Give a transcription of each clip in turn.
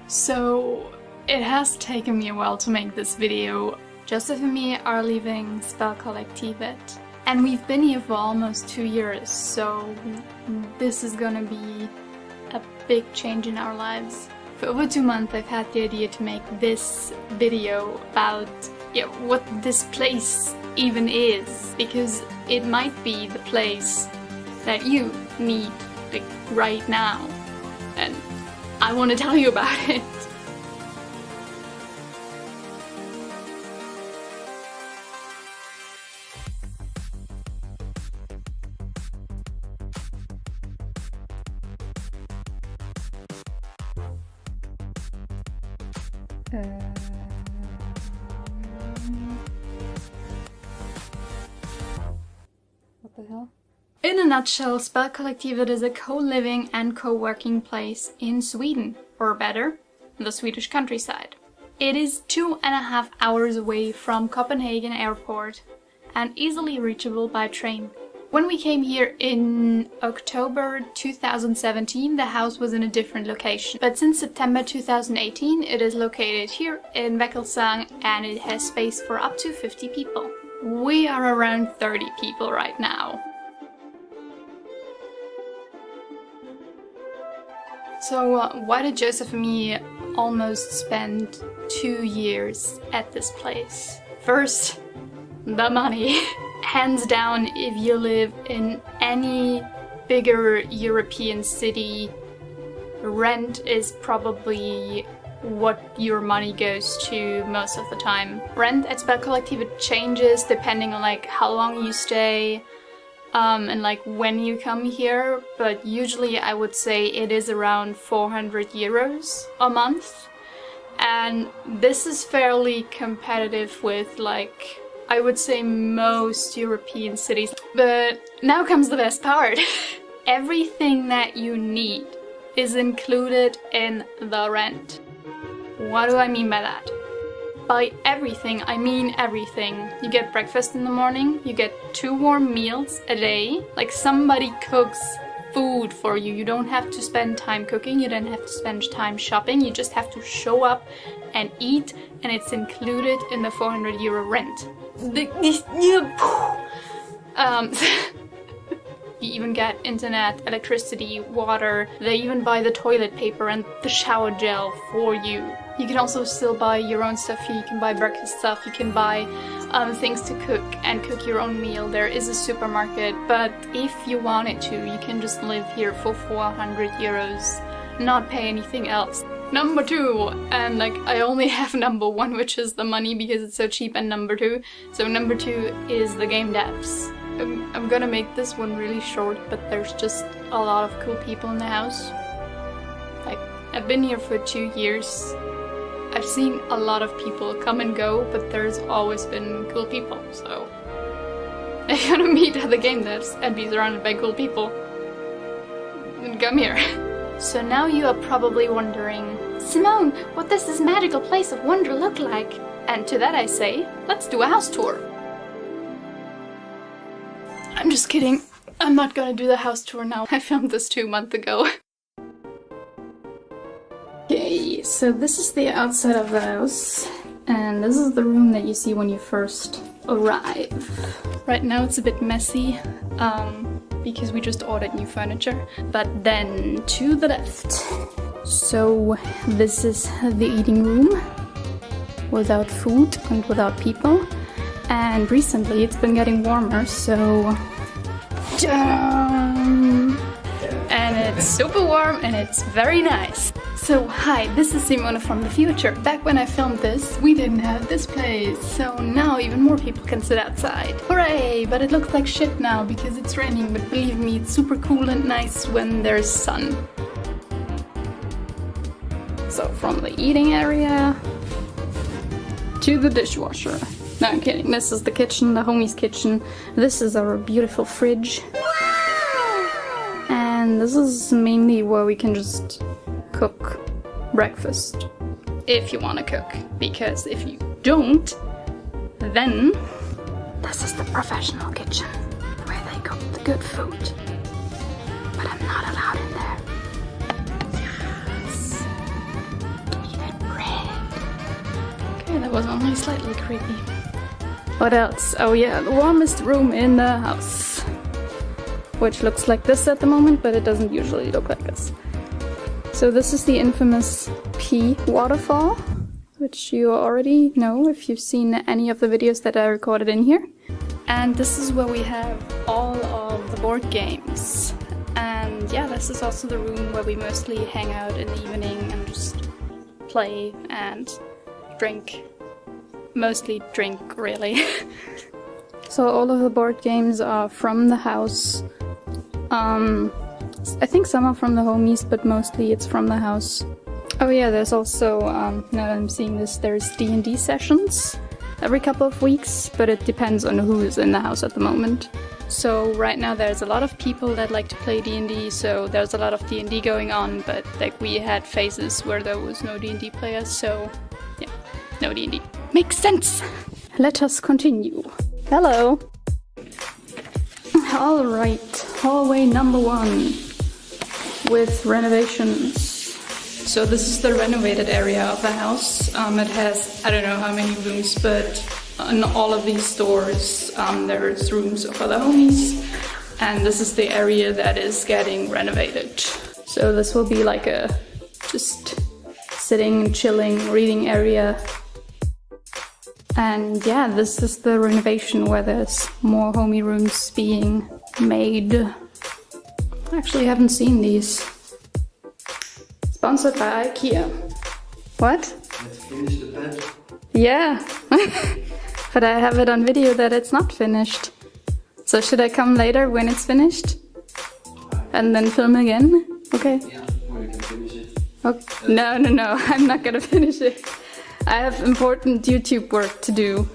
So it has taken me a while to make this video. Joseph and me are leaving Spelkollektivet, and we've been here for almost 2 years, so this is gonna be a big change in our lives. For over 2 months I've had the idea to make this video about what this place even is, because it might be the place that you need like right now, and I want to tell you about it. What the hell? In a nutshell, Spelkollektivet is a co-living and co-working place in Sweden, or better, the Swedish countryside. It is 2.5 hours away from Copenhagen airport and easily reachable by train. When we came here in October 2017, the house was in a different location. But since September 2018, it is located here in Väckelsång and it has space for up to 50 people. We are around 30 people right now. So why did Joseph and me almost spend 2 years at this place? First, the money. Hands down, if you live in any bigger European city, rent is probably what your money goes to most of the time. Rent at Spelkollektivet changes depending on like how long you stay and like when you come here, but usually I would say it is around 400 euros a month, and this is fairly competitive with like I would say most European cities. But now comes the best part. Everything that you need is included in the rent. What do I mean by that? By everything, I mean everything. You get breakfast in the morning, you get 2 warm meals a day, like somebody cooks food for you. You don't have to spend time cooking, you don't have to spend time shopping, you just have to show up and eat, and it's included in the 400 euro rent. You even get internet, electricity, water. They even buy the toilet paper and the shower gel for you. You can also still buy your own stuff here. You can buy breakfast stuff, you can buy things to cook and cook your own meal. There is a supermarket, but if you wanted to, you can just live here for 400 euros, not pay anything else. Number 2, and like I only have number 1, which is the money because it's so cheap, and number 2. So number 2 is the game devs. I'm gonna make this one really short, but there's just a lot of cool people in the house. Like, I've been here for 2 years. I've seen a lot of people come and go, but there's always been cool people, so if you wanna meet other game devs and be surrounded by cool people, then come here. So now you are probably wondering, Simone, what does this magical place of wonder look like? And to that I say, let's do a house tour. I'm just kidding. I'm not gonna do the house tour now. I filmed this 2 months ago. Okay, so this is the outside of the house. And this is the room that you see when you first arrive. Right now it's a bit messy, because we just ordered new furniture. But then to the left. So this is the eating room, without food and without people. And recently it's been getting warmer, so and it's super warm and it's very nice. So hi, this is Simone from the future. Back when I filmed this, we didn't have this place, so now even more people can sit outside. Hooray! But it looks like shit now because it's raining, but believe me, it's super cool and nice when there's sun. So from the eating area to the dishwasher. No, I'm kidding. This is the kitchen, the homie's kitchen. This is our beautiful fridge. And this is mainly where we can just cook breakfast. If you want to cook. Because if you don't, then this is the professional kitchen where they cook the good food. But I'm not allowed in there. Yes. that was only slightly creepy. What else? Oh yeah, the warmest room in the house. Which looks like this at the moment, but it doesn't usually look like this. So this is the infamous pee waterfall, which you already know if you've seen any of the videos that I recorded in here. And this is where we have all of the board games. And yeah, this is also the room where we mostly hang out in the evening and just play and drink. Mostly drink, really. So all of the board games are from the house. I think some are from the homies, but mostly it's from the house. Oh yeah, there's also, now that I'm seeing this, there's D&D sessions every couple of weeks, but it depends on who's in the house at the moment. So right now there's a lot of people that like to play D&D, so there's a lot of D&D going on, but like we had phases where there was no D&D players, so yeah, no D&D. Makes sense! Let us continue. Hello! Alright, hallway number 1 with renovations. So this is the renovated area of the house. It has, I don't know how many rooms, but in all of these stores there's rooms for the homies. And this is the area that is getting renovated. So this will be like a just sitting, chilling, reading area. And yeah, this is the renovation where there's more homie rooms being made. I actually haven't seen these. Sponsored by IKEA. What? Let's finish the bed. Yeah. But I have it on video that it's not finished. So should I come later when it's finished? And then film again? Okay. Yeah, or you can finish it. Okay. No, I'm not gonna finish it. I have important YouTube work to do.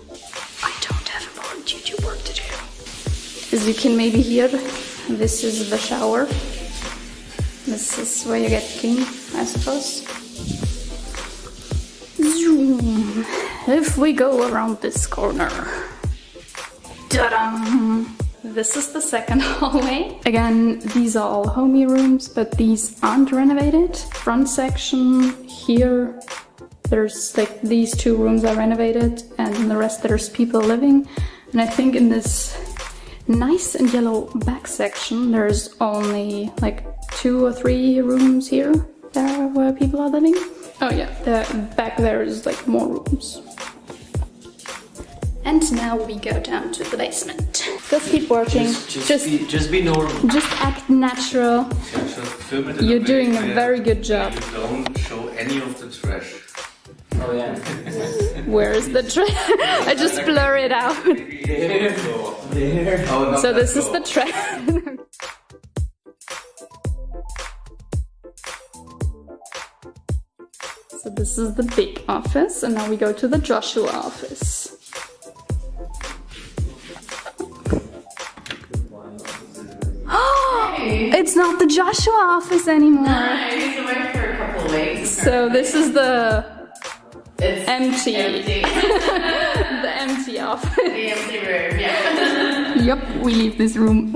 I don't have important YouTube work to do. As you can maybe hear, this is the shower. This is where you get clean, I suppose. Zoom. If we go around this corner. Ta-da! This is the second hallway. Again, these are all homie rooms, but these aren't renovated. Front section here. There's like these 2 rooms are renovated and in the rest there's people living. And I think in this nice and yellow back section there's only like 2 or 3 rooms here there where people are living. Oh yeah, back there is like more rooms. And now we go down to the basement. Just keep working. Just be normal. Just act natural. You're doing a very good job. You don't show any of the trash. Oh yeah. Where is the trash? I just blur it out. There. Oh, So this is the trash. So this is the big office, and now we go to the Joshua office. It's not the Joshua office anymore. I used to work for a couple of weeks. So this is the It's empty. empty. The empty office. The empty room, yeah. Yup, we leave this room.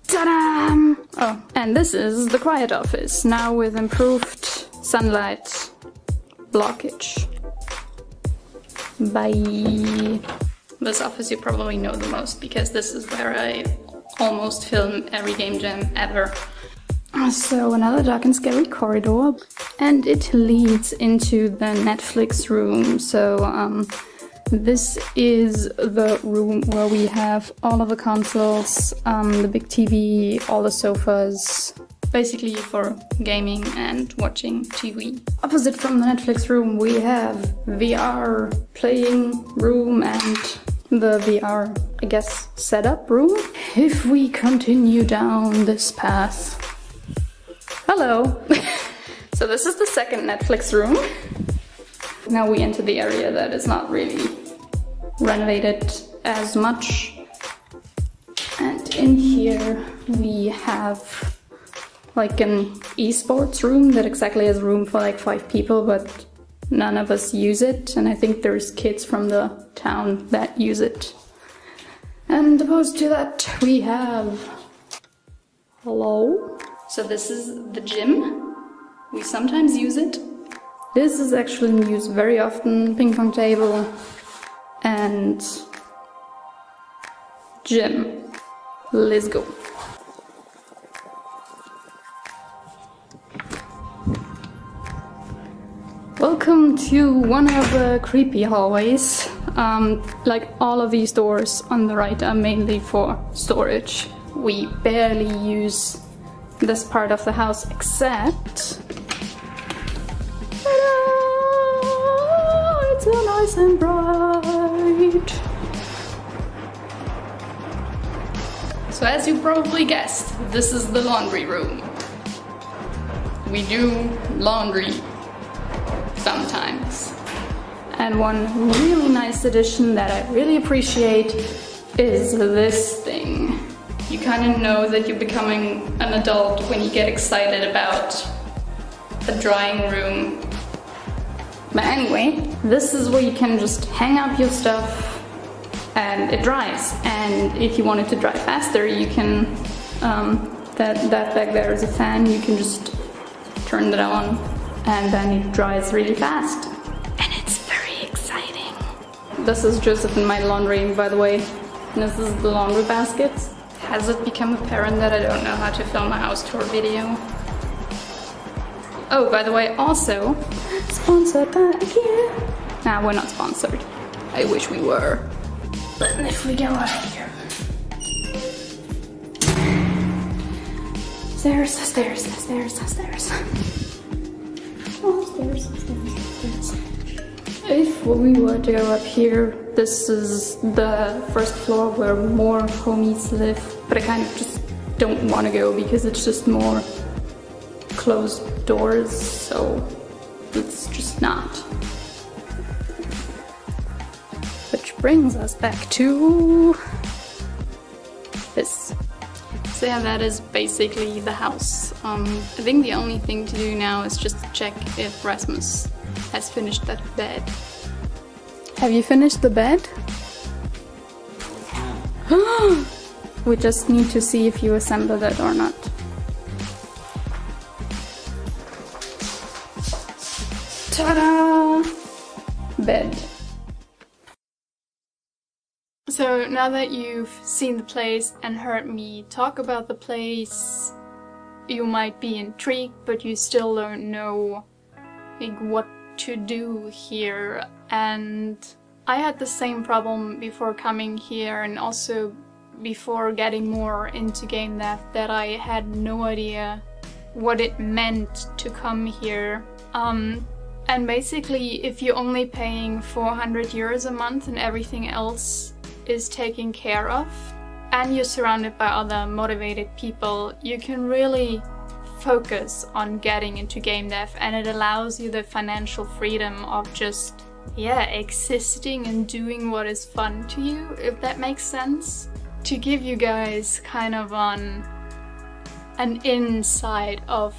Ta-da! Oh, and this is the quiet office, now with improved sunlight blockage. Bye. This office you probably know the most, because this is where I almost film every game jam ever. So another dark and scary corridor, and it leads into the Netflix room. So this is the room where we have all of the consoles, the big TV, all the sofas, basically for gaming and watching TV. Opposite from the Netflix room we have VR playing room and the VR, I guess, setup room. If we continue down this path. Hello! So this is the second Netflix room. Now we enter the area that is not really renovated as much. And in here we have like an esports room that exactly has room for like 5 people, but none of us use it. And I think there's kids from the town that use it. And opposed to that we have... Hello? So this is the gym. We sometimes use it. This is actually used very often. Ping pong table and gym. Let's go. Welcome to one of the creepy hallways. Like all of these doors on the right are mainly for storage. We barely use this part of the house except... Ta-da! It's so nice and bright. So as you probably guessed, this is the laundry room. We do laundry sometimes. And one really nice addition that I really appreciate is this thing. You kind of know that you're becoming an adult when you get excited about a drying room. But anyway, this is where you can just hang up your stuff and it dries. And if you want it to dry faster, you can, that back there is a fan, you can just turn that on and then it dries really fast. And it's very exciting. This is Joseph and my laundry, by the way. This is the laundry basket. Has it become apparent that I don't know how to film a house tour video? Oh, by the way, also, sponsored by IKEA. Nah, we're not sponsored. I wish we were. But if we go out here. Stairs, stairs, stairs, stairs. Oh, stairs, stairs, stairs. If we were to go up here, this is the first floor where more homies live, but I kind of just don't want to go because it's just more closed doors, so it's just not. Which brings us back to this. So yeah, that is basically the house. I think the only thing to do now is just to check if Rasmus has finished that bed. Have you finished the bed? We just need to see if you assembled it or not. Ta-da! Bed. So now that you've seen the place and heard me talk about the place, you might be intrigued, but you still don't know like what to do here. And I had the same problem before coming here and also before getting more into game dev, that I had no idea what it meant to come here. And basically, if you're only paying 400 euros a month and everything else is taken care of, and you're surrounded by other motivated people, you can really focus on getting into game dev, and it allows you the financial freedom of just, yeah, existing and doing what is fun to you, if that makes sense. To give you guys kind of an insight of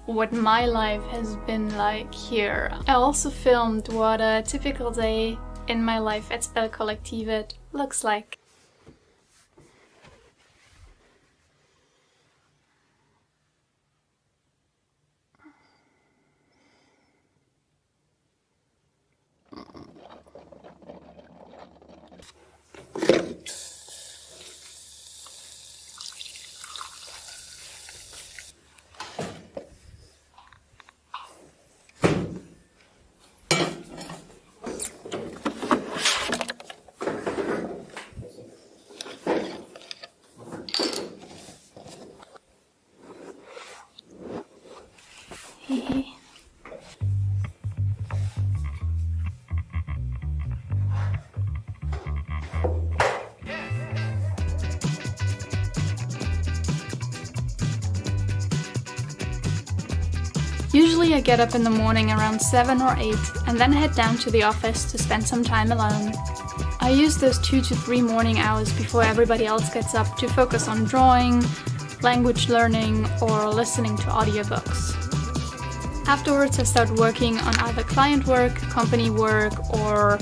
what my life has been like here. I also filmed what a typical day in my life at Spelkollektivet looks like. Usually I get up in the morning around 7 or 8 and then head down to the office to spend some time alone. I use those 2 to 3 morning hours before everybody else gets up to focus on drawing, language learning, or listening to audiobooks. Afterwards I start working on either client work, company work, or,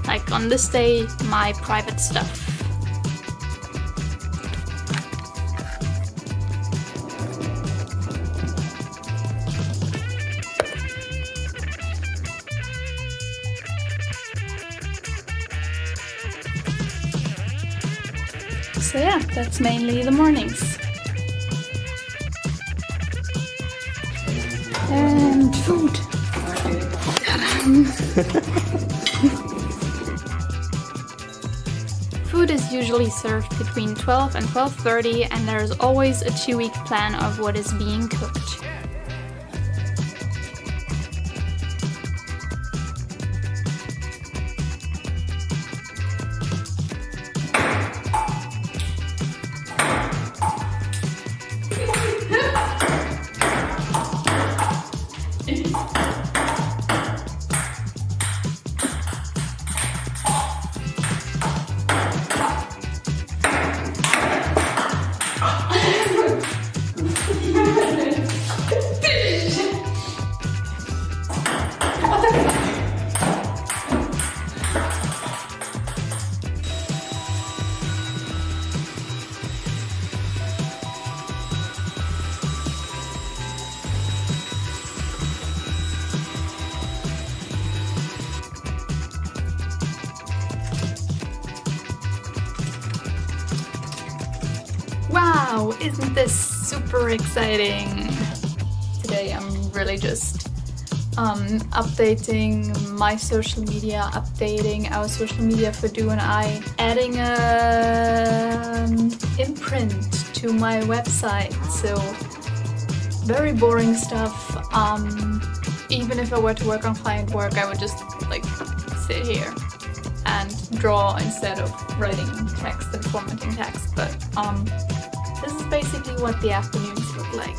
like on this day, my private stuff. So yeah, that's mainly the mornings. And food. Food is usually served between 12 and 12:30, and there's always a 2-week plan of what is being cooked. Wow, isn't this super exciting? Today I'm really just updating my social media, updating our social media for Do and I, adding a imprint to my website. So very boring stuff. Even if I were to work on client work, I would just like sit here and draw instead of writing text and formatting text. But this is basically what the afternoons look like.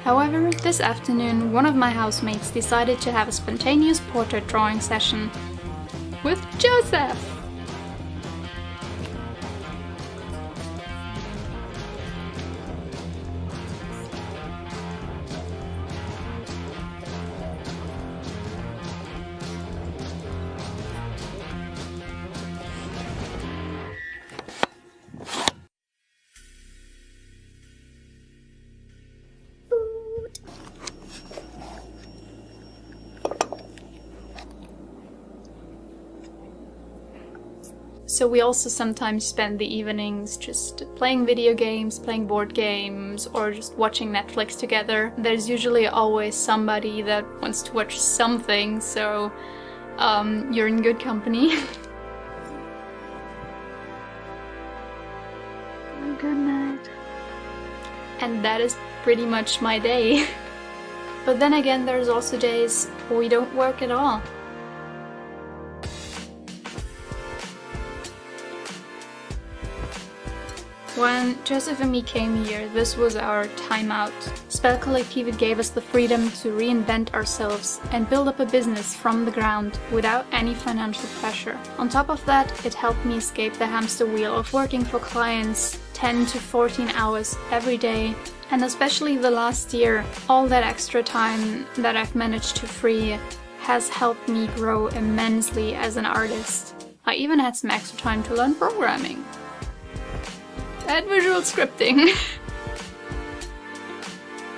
However, this afternoon, one of my housemates decided to have a spontaneous portrait drawing session with Joseph. So we also sometimes spend the evenings just playing video games, playing board games, or just watching Netflix together. There's usually always somebody that wants to watch something, so you're in good company. Good night. And that is pretty much my day. But then again, there's also days where we don't work at all. When Joseph and me came here, this was our timeout. Spelkollektivet gave us the freedom to reinvent ourselves and build up a business from the ground without any financial pressure. On top of that, it helped me escape the hamster wheel of working for clients 10 to 14 hours every day. And especially the last year, all that extra time that I've managed to free has helped me grow immensely as an artist. I even had some extra time to learn programming. And visual scripting.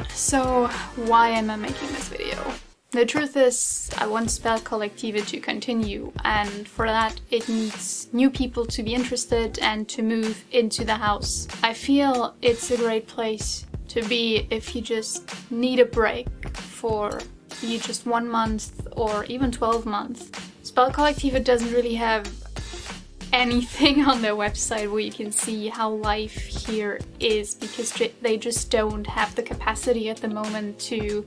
So why am I making this video? The truth is, I want Spelkollektivet to continue, and for that it needs new people to be interested and to move into the house. I feel it's a great place to be if you just need a break for just 1 month or even 12 months. Spelkollektivet doesn't really have anything on their website where you can see how life here is, because they just don't have the capacity at the moment to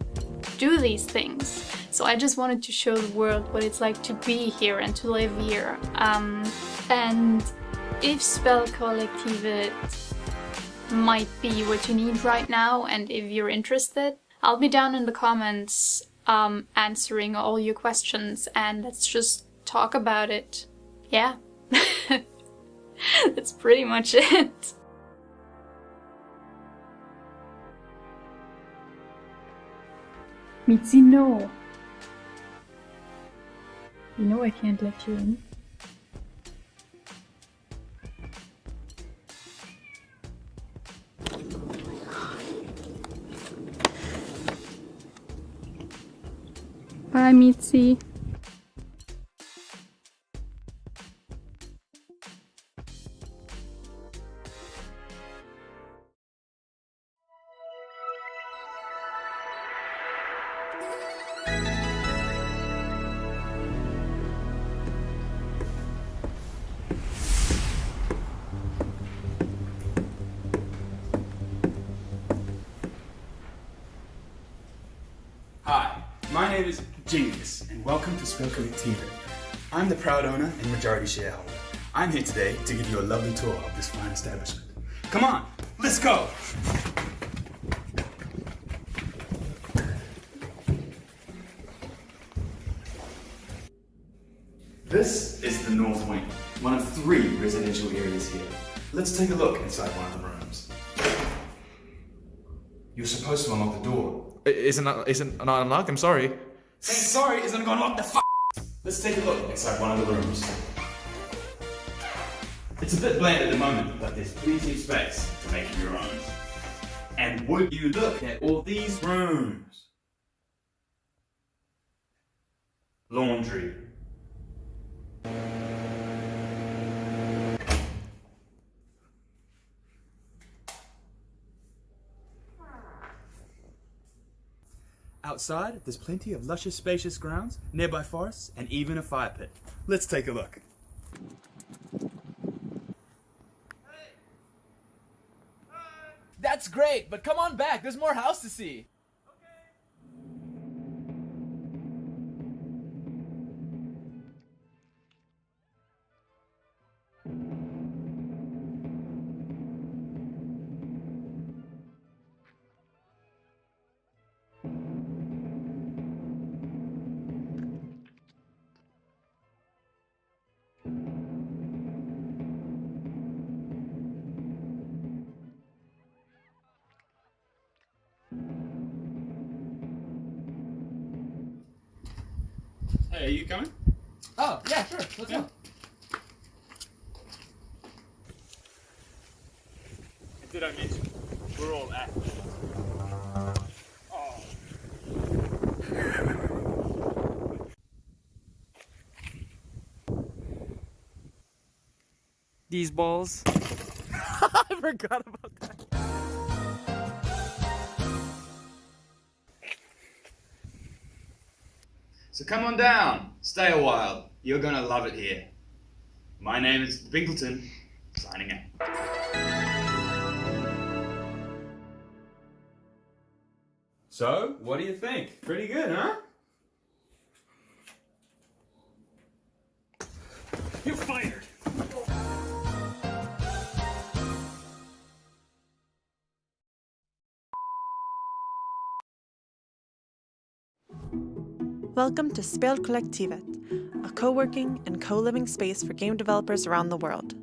do these things. So I just wanted to show the world what it's like to be here and to live here. And if Spelkollektivet might be what you need right now, and if you're interested, I'll be down in the comments answering all your questions, and let's just talk about it. Yeah. That's pretty much it. Mitzi, no. You know I can't let you in. Bye, Mitzi. Hi, my name is Genius, and welcome to Spelkollektivet. I'm the proud owner and majority shareholder. I'm here today to give you a lovely tour of this fine establishment. Come on, let's go! This is the North Wing, one of 3 residential areas here. Let's take a look inside one of the rooms. You're supposed to unlock the door. Isn't not unlocked? I'm sorry. Saying sorry isn't gonna unlock the f***. Let's take a look inside one of the rooms. It's a bit bland at the moment, but there's plenty of space to make it your own. And would you look at all these rooms? Laundry. Outside, there's plenty of luscious, spacious grounds, nearby forests, and even a fire pit. Let's take a look. That's great, but come on back. There's more house to see. Hey, are you coming? Oh, yeah, sure. Let's go. Did I mention? We're all athletes. These balls. I forgot about that. So come on down, stay a while. You're gonna love it here. My name is Binkleton, signing out. So, what do you think? Pretty good, huh? You're fired! Welcome to Spelkollektivet, a co-working and co-living space for game developers around the world.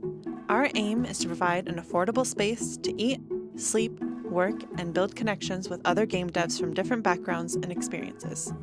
Our aim is to provide an affordable space to eat, sleep, work, and build connections with other game devs from different backgrounds and experiences.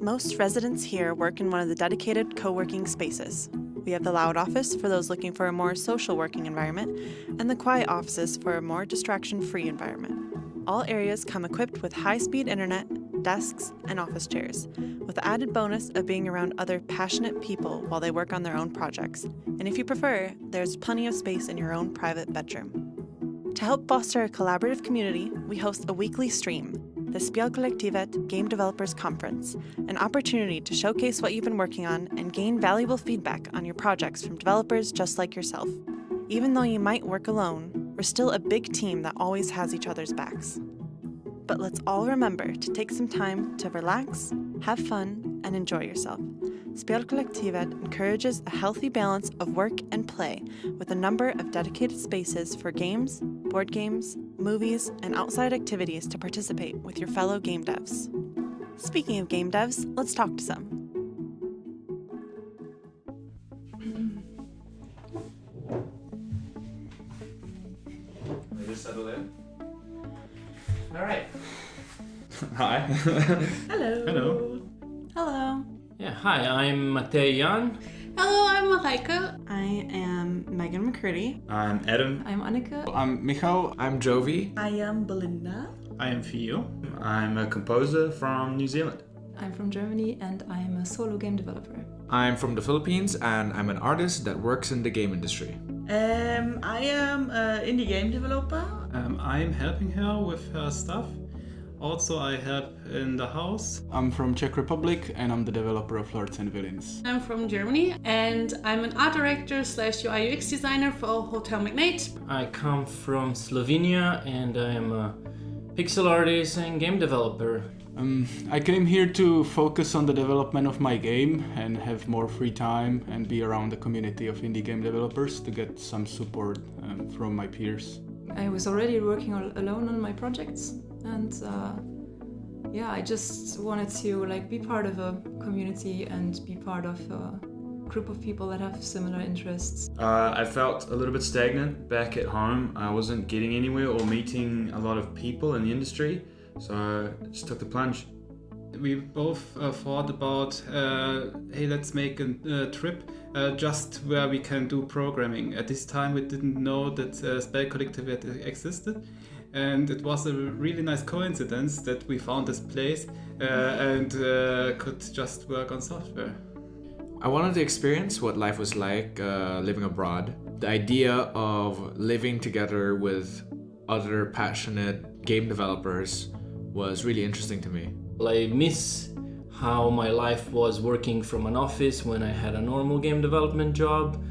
Most residents here work in one of the dedicated co-working spaces. We have the loud office for those looking for a more social working environment, and the quiet offices for a more distraction-free environment. All areas come equipped with high-speed internet, desks, and office chairs, with the added bonus of being around other passionate people while they work on their own projects. And if you prefer, there's plenty of space in your own private bedroom. To help foster a collaborative community, we host a weekly stream, the Spelkollektivet Game Developers Conference, an opportunity to showcase what you've been working on and gain valuable feedback on your projects from developers just like yourself. Even though you might work alone, we're still a big team that always has each other's backs. But let's all remember to take some time to relax, have fun, and enjoy yourself. Spelkollektivet encourages a healthy balance of work and play with a number of dedicated spaces for games, board games, movies, and outside activities to participate with your fellow game devs. Speaking of game devs, let's talk to some. Just settle in. All right. Hi. Hello. Hello. Hello. Yeah, hi, I'm Matej Jan. Hello, I'm Marijke. I am Megan McCurdy. I'm Adam. I'm Annika. I'm Michal. I'm Jovi. I am Belinda. I am Fio. I'm a composer from New Zealand. I'm from Germany and I'm a solo game developer. I'm from the Philippines and I'm an artist that works in the game industry. I am an indie game developer. I'm helping her with her stuff. Also, I help in the house. I'm from Czech Republic and I'm the developer of Lords and Villains. I'm from Germany and I'm an art director / UI UX designer for Hotel Magnate. I come from Slovenia and I am a pixel artist and game developer. I came here to focus on the development of my game and have more free time and be around the community of indie game developers to get some support from my peers. I was already working alone on my projects and I just wanted to be part of a community and be part of a group of people that have similar interests. I felt a little bit stagnant back at home. I wasn't getting anywhere or meeting a lot of people in the industry. So I just took the plunge. We both thought about, hey, let's make a trip just where we can do programming. At this time, we didn't know that Spelkollektivet existed. And it was a really nice coincidence that we found this place and could just work on software. I wanted to experience what life was like living abroad. The idea of living together with other passionate game developers was really interesting to me. I miss how my life was working from an office when I had a normal game development job,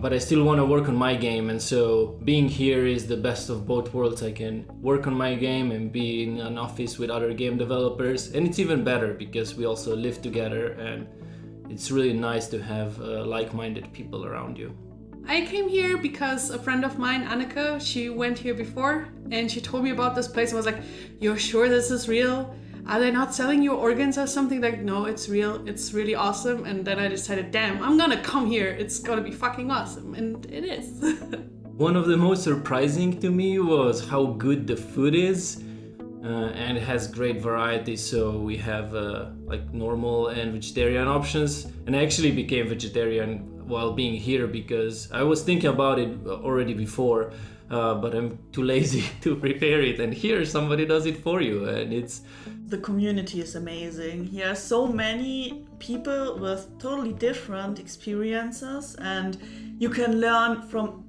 but I still want to work on my game, and so being here is the best of both worlds. I can work on my game and be in an office with other game developers, and it's even better because we also live together, and it's really nice to have like-minded people around you. I came here because a friend of mine, Annika, she went here before and she told me about this place and was like, "You're sure this is real? Are they not selling you organs or something?" Like, no, it's real. It's really awesome. And then I decided, damn, I'm gonna come here. It's gonna be fucking awesome. And it is. One of the most surprising to me was how good the food is. And it has great variety, so we have normal and vegetarian options. And I actually became vegetarian while being here because I was thinking about it already before, but I'm too lazy to prepare it, and here somebody does it for you, and it's... The community is amazing. Here are so many people with totally different experiences, and you can learn from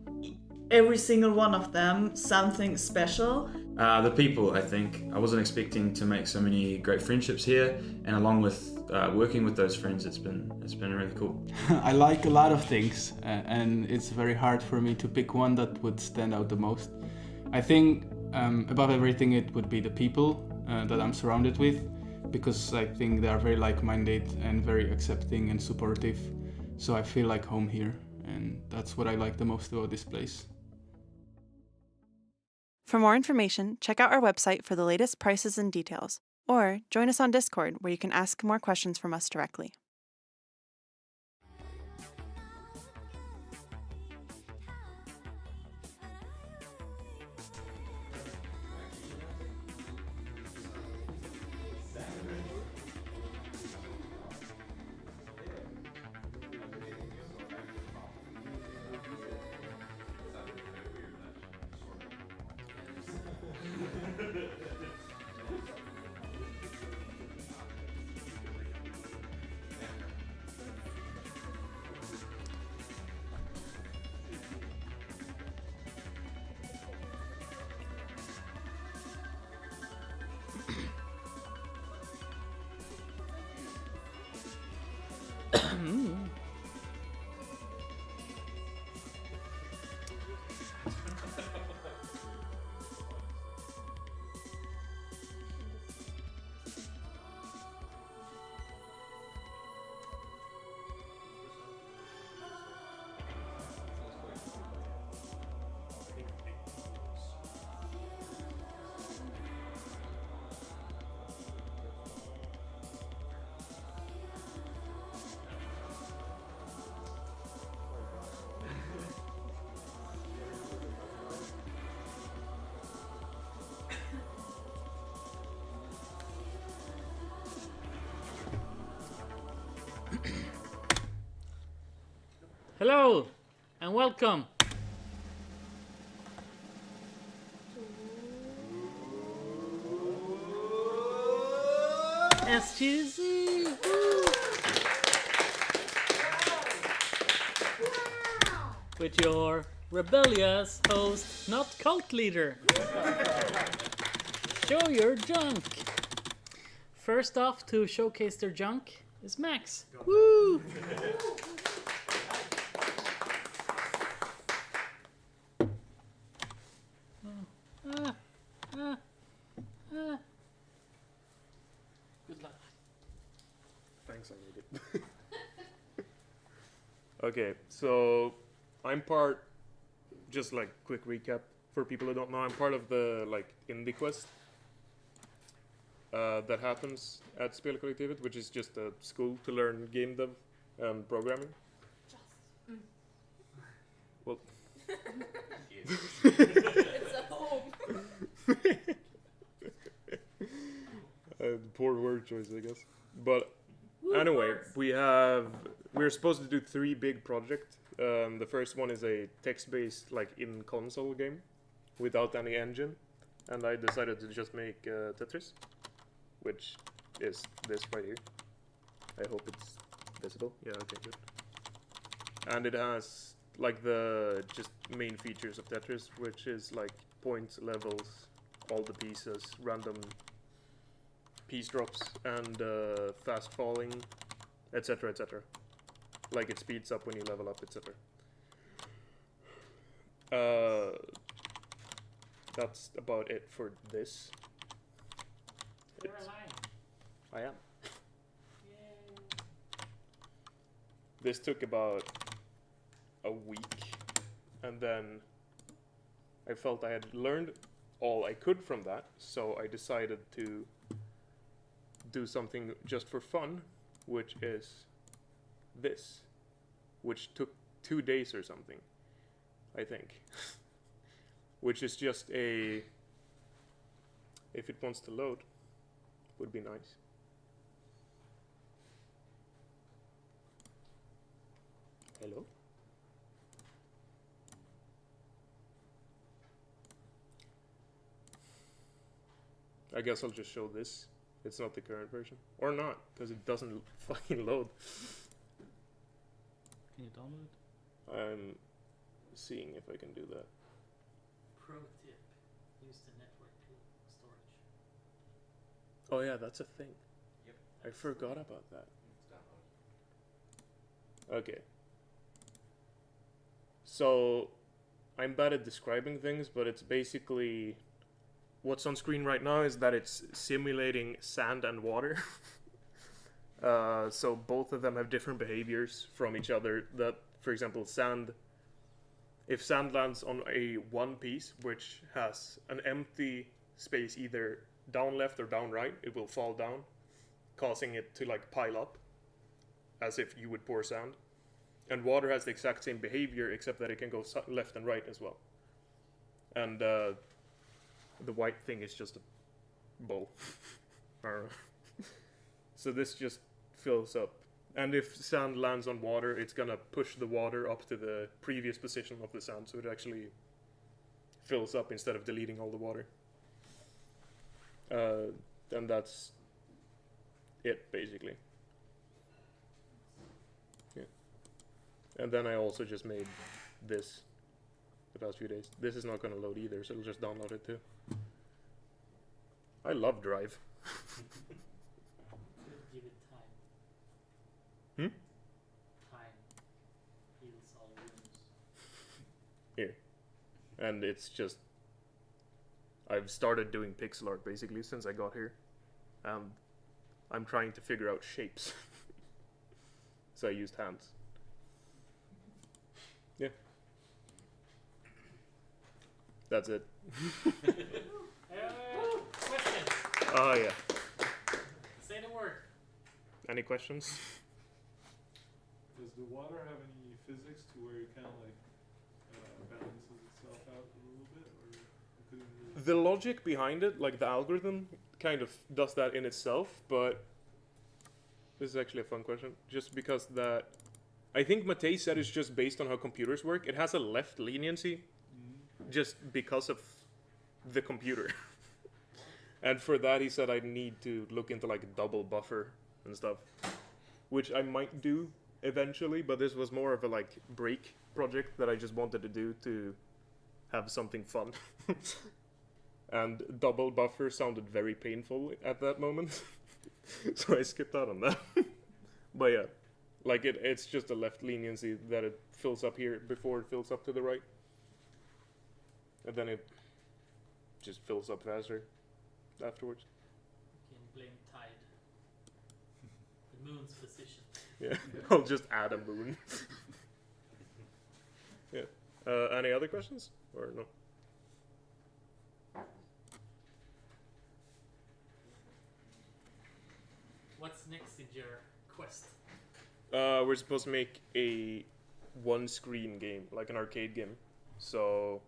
every single one of them something special. The people, I think. I wasn't expecting to make so many great friendships here, and along with working with those friends, it's been really cool. I like a lot of things, and it's very hard for me to pick one that would stand out the most. I think above everything it would be the people that I'm surrounded with, because I think they are very like-minded and very accepting and supportive. So I feel like home here, and that's what I like the most about this place. For more information, check out our website for the latest prices and details, or join us on Discord where you can ask more questions from us directly. Hello and welcome. Yes, cheesy. Woo. With your rebellious host, not cult leader. Show your junk. First off to showcase their junk is Max. Woo! Good luck. Thanks, I need it. Okay, so I'm part, just like quick recap for people who don't know, I'm part of the like indie quest that happens at Spelkollektivet, which is just a school to learn game dev and programming. Well, It's a home. Poor word choice, I guess. But anyway, we're supposed to do 3 big projects. The first one is a text-based, like in-console game without any engine, and I decided to just make Tetris, which is this right here. I hope it's visible. Yeah, okay, good. And it has like the just main features of Tetris, which is like points, levels, all the pieces, random piece drops, and fast falling, etc., etc. Like it speeds up when you level up, etc. That's about it for this. You're alive. I am. This took about a week, and then I felt I had learned all I could from that, so I decided to do something just for fun, which is this, which took 2 days or something, I think. Which is just a, if it wants to load, would be nice. Hello? I guess I'll just show this. It's not the current version. Or not, because it doesn't fucking load. Can you download? I'm seeing if I can do that. Pro tip. Use the network storage. Oh yeah, that's a thing. Yep. I forgot about that. Okay. So, I'm bad at describing things, but it's basically... What's on screen right now is that it's simulating sand and water. So both of them have different behaviors from each other. That, for example, sand... If sand lands on a one piece, which has an empty space either down left or down right, it will fall down, causing it to like pile up, as if you would pour sand. And water has the exact same behavior, except that it can go left and right as well. And the white thing is just a bowl. I don't know. So this just fills up. And if sand lands on water, it's gonna push the water up to the previous position of the sand, so it actually fills up instead of deleting all the water. And that's it, basically. Yeah. And then I also just made this the past few days. This is not gonna load either, so it'll just download it too. I love Drive. Give it time. Hmm? Time heals all wounds. Here. And it's just... I've started doing pixel art basically since I got here. I'm trying to figure out shapes. So I used hands. Yeah. That's it. Questions? Oh yeah. Say the word. Any questions? Does the water have any physics to where it kind of like balances itself out a little bit, or couldn't really... The logic behind it, like the algorithm, kind of does that in itself, but this is actually a fun question. Just because that, I think Matei said it's just based on how computers work. It has a left leniency, just because of the computer. And for that, he said I need to look into like a double buffer and stuff, which I might do eventually. But this was more of a like break project that I just wanted to do to have something fun. And double buffer sounded very painful at that moment, so I skipped out on that. But yeah, like it's just a left leniency that it fills up here before it fills up to the right, and then it just fills up faster afterwards. You can blame tide. The moon's position. Yeah, I'll just add a moon. Yeah. Any other questions or no? What's next in your quest? We're supposed to make a one-screen game, like an arcade game. So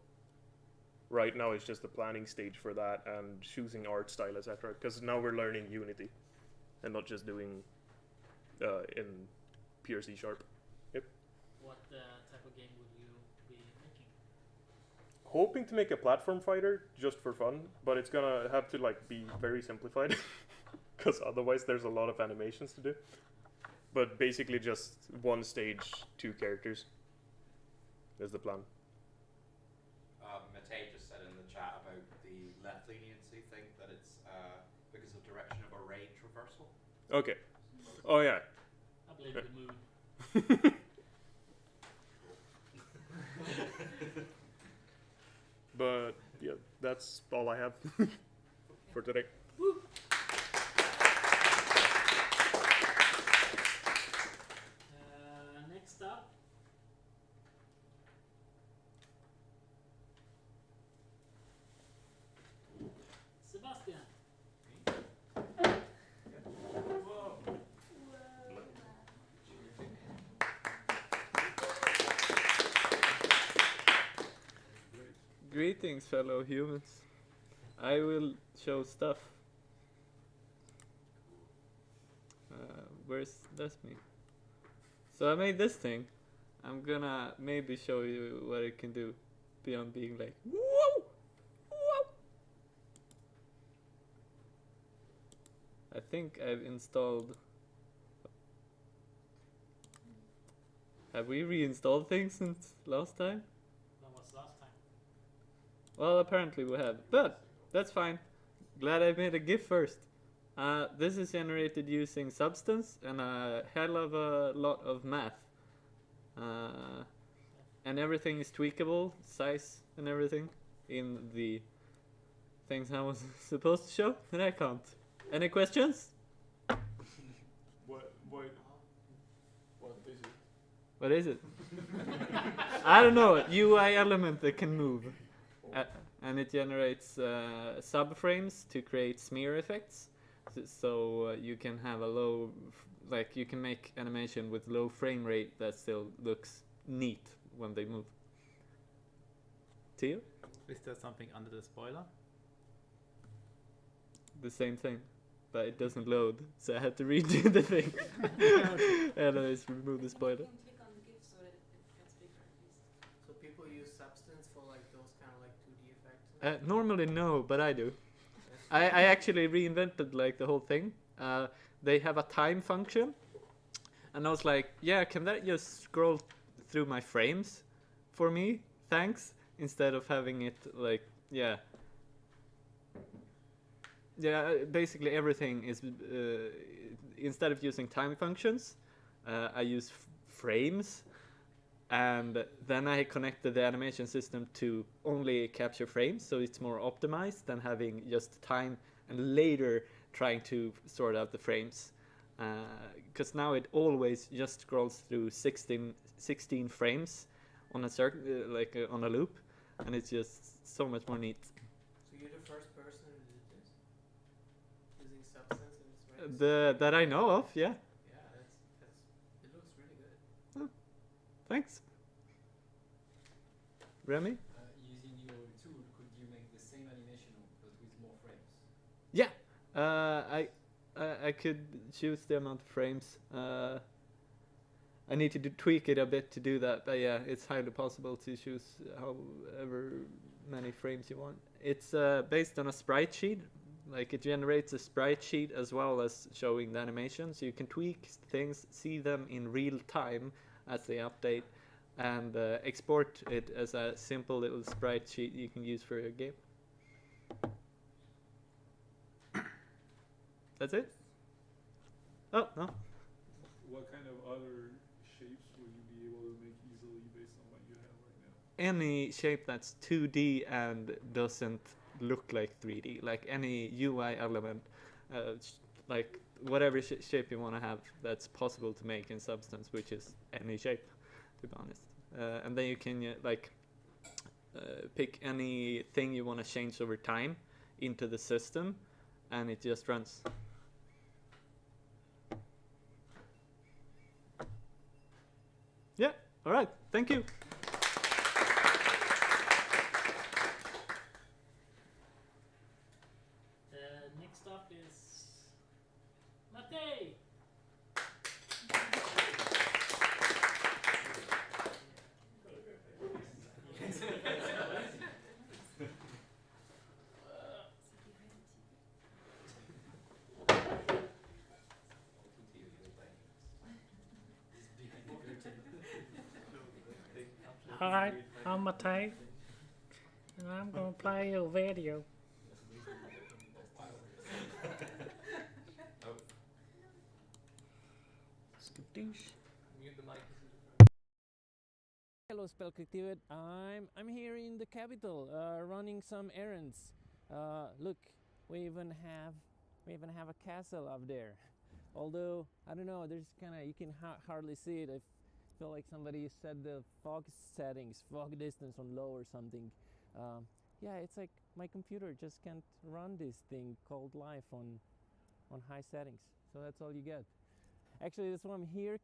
right now it's just the planning stage for that and choosing art style, etc. Because now we're learning Unity and not just doing in pure C#. Yep. What type of game would you be making? Hoping to make a platform fighter just for fun, but it's gonna have to like be very simplified. Because otherwise there's a lot of animations to do. But basically just one stage, 2 characters is the plan. Matei just said in the chat about the left leniency thing that it's because of direction of a ray traversal. Okay. Oh yeah. I blame the moon. But yeah, that's all I have for today. Woo. Next up, Sebastian. Greetings, fellow humans. I will show stuff. Where's that's me? So I made this thing. I'm gonna maybe show you what it can do beyond being like whoa, whoa. I think I've installed. Have we reinstalled things since last time? When was last time? Well, apparently we have, but that's fine. Glad I made a GIF first. This is generated using Substance and a hell of a lot of math. And everything is tweakable, size and everything, in the things I was supposed to show, and I can't. Any questions? What is it? What is it? I don't know. UI element that can move. And it generates subframes to create smear effects. So you can have a low, like you can make animation with low frame rate that still looks neat when they move. Theo? Is there something under the spoiler? The same thing, but it doesn't load, so I had to redo the thing. And I just remove the spoiler. So people use Substance for like those kind of like 2D effects? Normally no, but I do. I actually reinvented like the whole thing. They have a time function, and I was like, yeah, can that just scroll through my frames for me? Thanks. Instead of having it like, yeah, basically everything is, instead of using time functions, I use frames, and then I connected the animation system to only capture frames, so it's more optimized than having just time and later trying to sort out the frames. Because now it always just scrolls through 16 frames on a on a loop, and it's just so much more neat. So you're the first person who did this? Using Substance in this way? That I know of, yeah. Yeah, it looks really good. Oh, thanks. Remy? Using your tool, could you make the same animation but with more frames? Yeah, I could choose the amount of frames. I need to tweak it a bit to do that, but yeah, it's highly possible to choose however many frames you want. It's based on a sprite sheet Like it generates a sprite sheet as well as showing the animation, so you can tweak things, see them in real time as they update, and export it as a simple little sprite sheet you can use for your game. That's it? Oh, no. What kind of other shapes will you be able to make easily based on what you have right now? Any shape that's 2D and doesn't look like 3D, like any UI element, like whatever shape you want to have that's possible to make in Substance, which is any shape, to be honest. And then you can pick anything you want to change over time into the system, and it just runs. Yeah, all right, thank you. Next up is Matej. Hi, I'm Matej, and I'm gonna play a video. Skadoosh. Mute the mic. Hello, Spelkollektivet. I'm here in the capital, running some errands. Look, we even have a castle up there. Although I don't know, there's you can hardly see it. I feel like somebody set the fog settings, fog distance on low or something. Yeah, it's like my computer just can't run this thing called life on high settings. So that's all you get. Actually, that's why I'm here,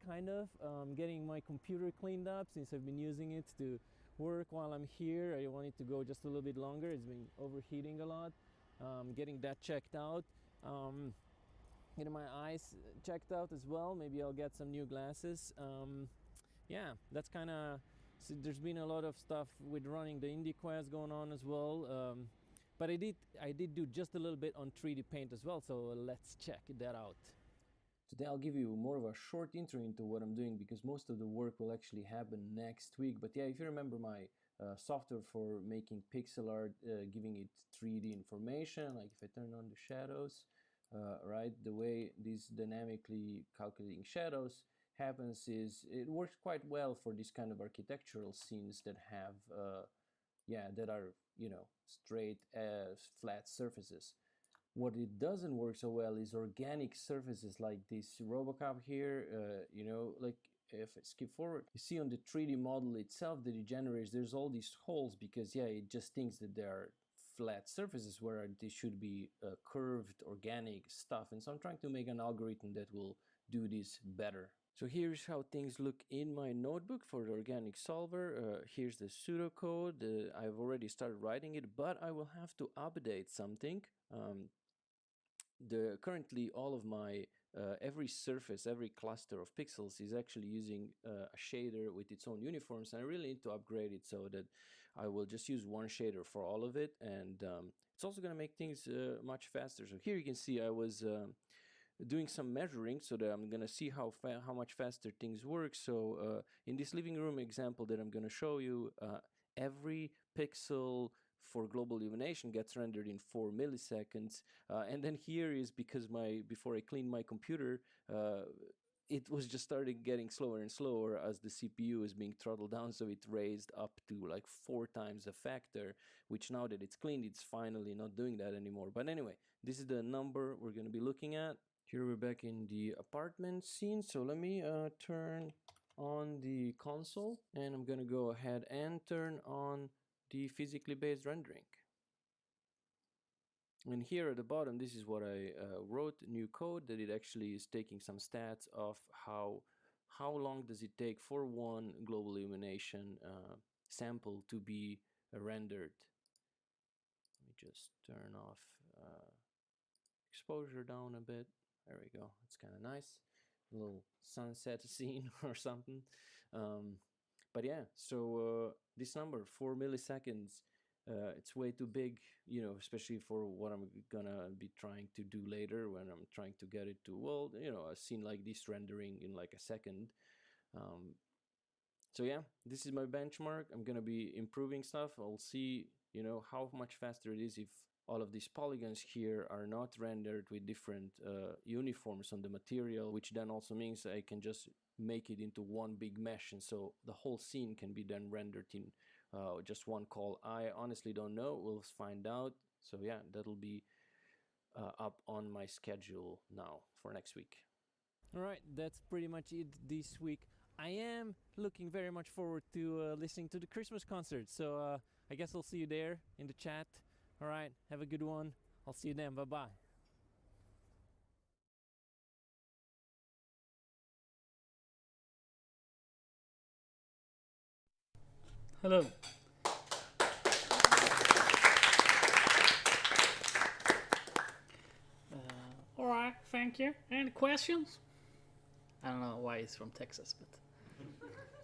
getting my computer cleaned up since I've been using it to work while I'm here. I want it to go just a little bit longer. It's been overheating a lot. Getting that checked out. Getting my eyes checked out as well. Maybe I'll get some new glasses. Yeah, that's so there's been a lot of stuff with running the indie quest going on as well. But I did do just a little bit on 3D Paint as well, so let's check that out. Today I'll give you more of a short intro into what I'm doing because most of the work will actually happen next week. But yeah, if you remember my software for making pixel art, giving it 3D information, like if I turn on the shadows, right, the way these dynamically calculating shadows happens is it works quite well for this kind of architectural scenes that have, that are, straight flat surfaces. What it doesn't work so well is organic surfaces like this Robocop here, like if I skip forward, you see on the 3D model itself that it generates, there's all these holes because, yeah, it just thinks that they are flat surfaces where they should be curved organic stuff. And so I'm trying to make an algorithm that will do this better. So here's how things look in my notebook for the organic solver. Here's the pseudocode. I've already started writing it, but I will have to update something. Currently all of my every surface, every cluster of pixels is actually using a shader with its own uniforms, and I really need to upgrade it so that I will just use one shader for all of it, and it's also going to make things much faster. So here you can see I was doing some measuring so that I'm gonna see how much faster things work. So in this living room example that I'm gonna show you, every pixel for global illumination gets rendered in 4 milliseconds, and then here is because before I cleaned my computer, it was just started getting slower and slower as the CPU is being throttled down, so it raised up to like 4 times the factor, which now that it's cleaned, it's finally not doing that anymore. But anyway, this is the number we're going to be looking at. Here we're back in the apartment scene, so let me turn on the console, and I'm going to go ahead and turn on the physically based rendering. And here at the bottom, this is what I wrote, new code, that it actually is taking some stats of how long does it take for one global illumination sample to be rendered. Let me just turn off exposure down a bit. There we go, it's kind of nice. A little sunset scene or something. But yeah, so this number, 4 milliseconds, It's way too big, you know, especially for what I'm gonna be trying to do later when I'm trying to get it to, well, you know, a scene like this rendering in like a second. So yeah, this is my benchmark. I'm gonna be improving stuff. I'll see, you know, how much faster it is if all of these polygons here are not rendered with different uniforms on the material, which then also means I can just make it into one big mesh, and so the whole scene can be then rendered in just one call. I honestly don't know. We'll find out. So yeah, that'll be up on my schedule now for next week. All right, that's pretty much it this week. I am looking very much forward to listening to the Christmas concert, so I guess I'll see you there in the chat. All right, have a good one. I'll see you then. Bye-bye. Hello. All right, thank you. Any questions? I don't know why he's from Texas, but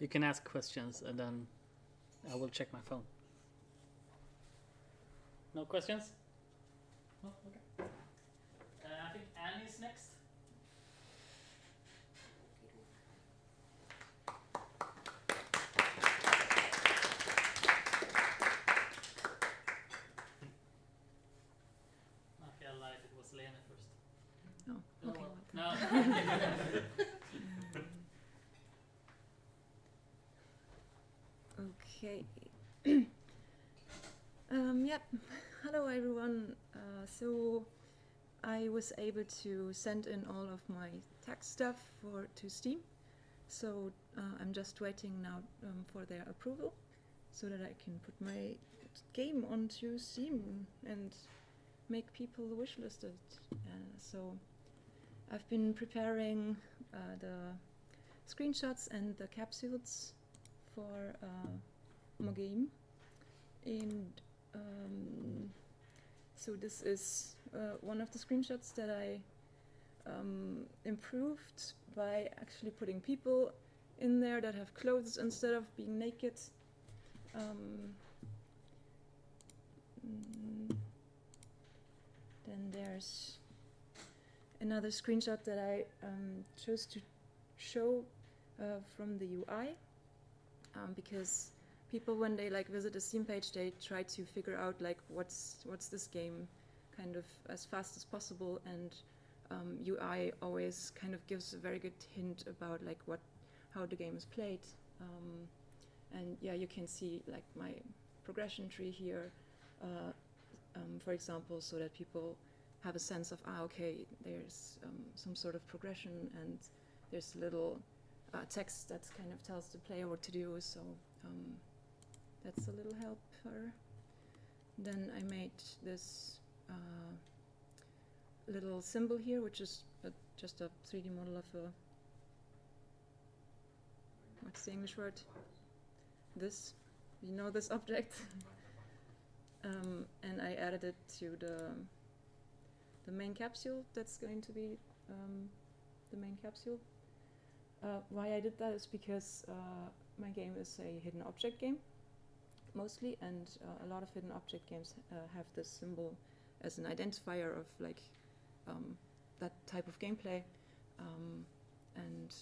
you can ask questions and then I will check my phone. No questions? No? Okay. I think Annie is next. Okay, I lied. It was Lena first. Oh, okay. No. Okay. Yep. Hello, everyone. So I was able to send in all of my tax stuff to Steam. So I'm just waiting now for their approval so that I can put my game onto Steam and make people wishlist it. So I've been preparing the screenshots and the capsules for my game, and so this is one of the screenshots that I improved by actually putting people in there that have clothes instead of being naked. Then there's another screenshot that I chose to show from the UI, because people, when they like visit a Steam page, they try to figure out like what's this game kind of as fast as possible, and UI always kind of gives a very good hint about like how the game is played. And yeah, you can see like my progression tree here, for example, so that people have a sense of, okay, there's some sort of progression, and there's a little text that kind of tells the player what to do, so that's a little helper. Then I made this little symbol here, which is just a 3D model of a, what's the English word? This, you know, this object. And I added it to the main capsule. That's going to be the main capsule. Why I did that is because my game is a hidden object game, mostly, and a lot of hidden object games have this symbol as an identifier of like that type of gameplay. And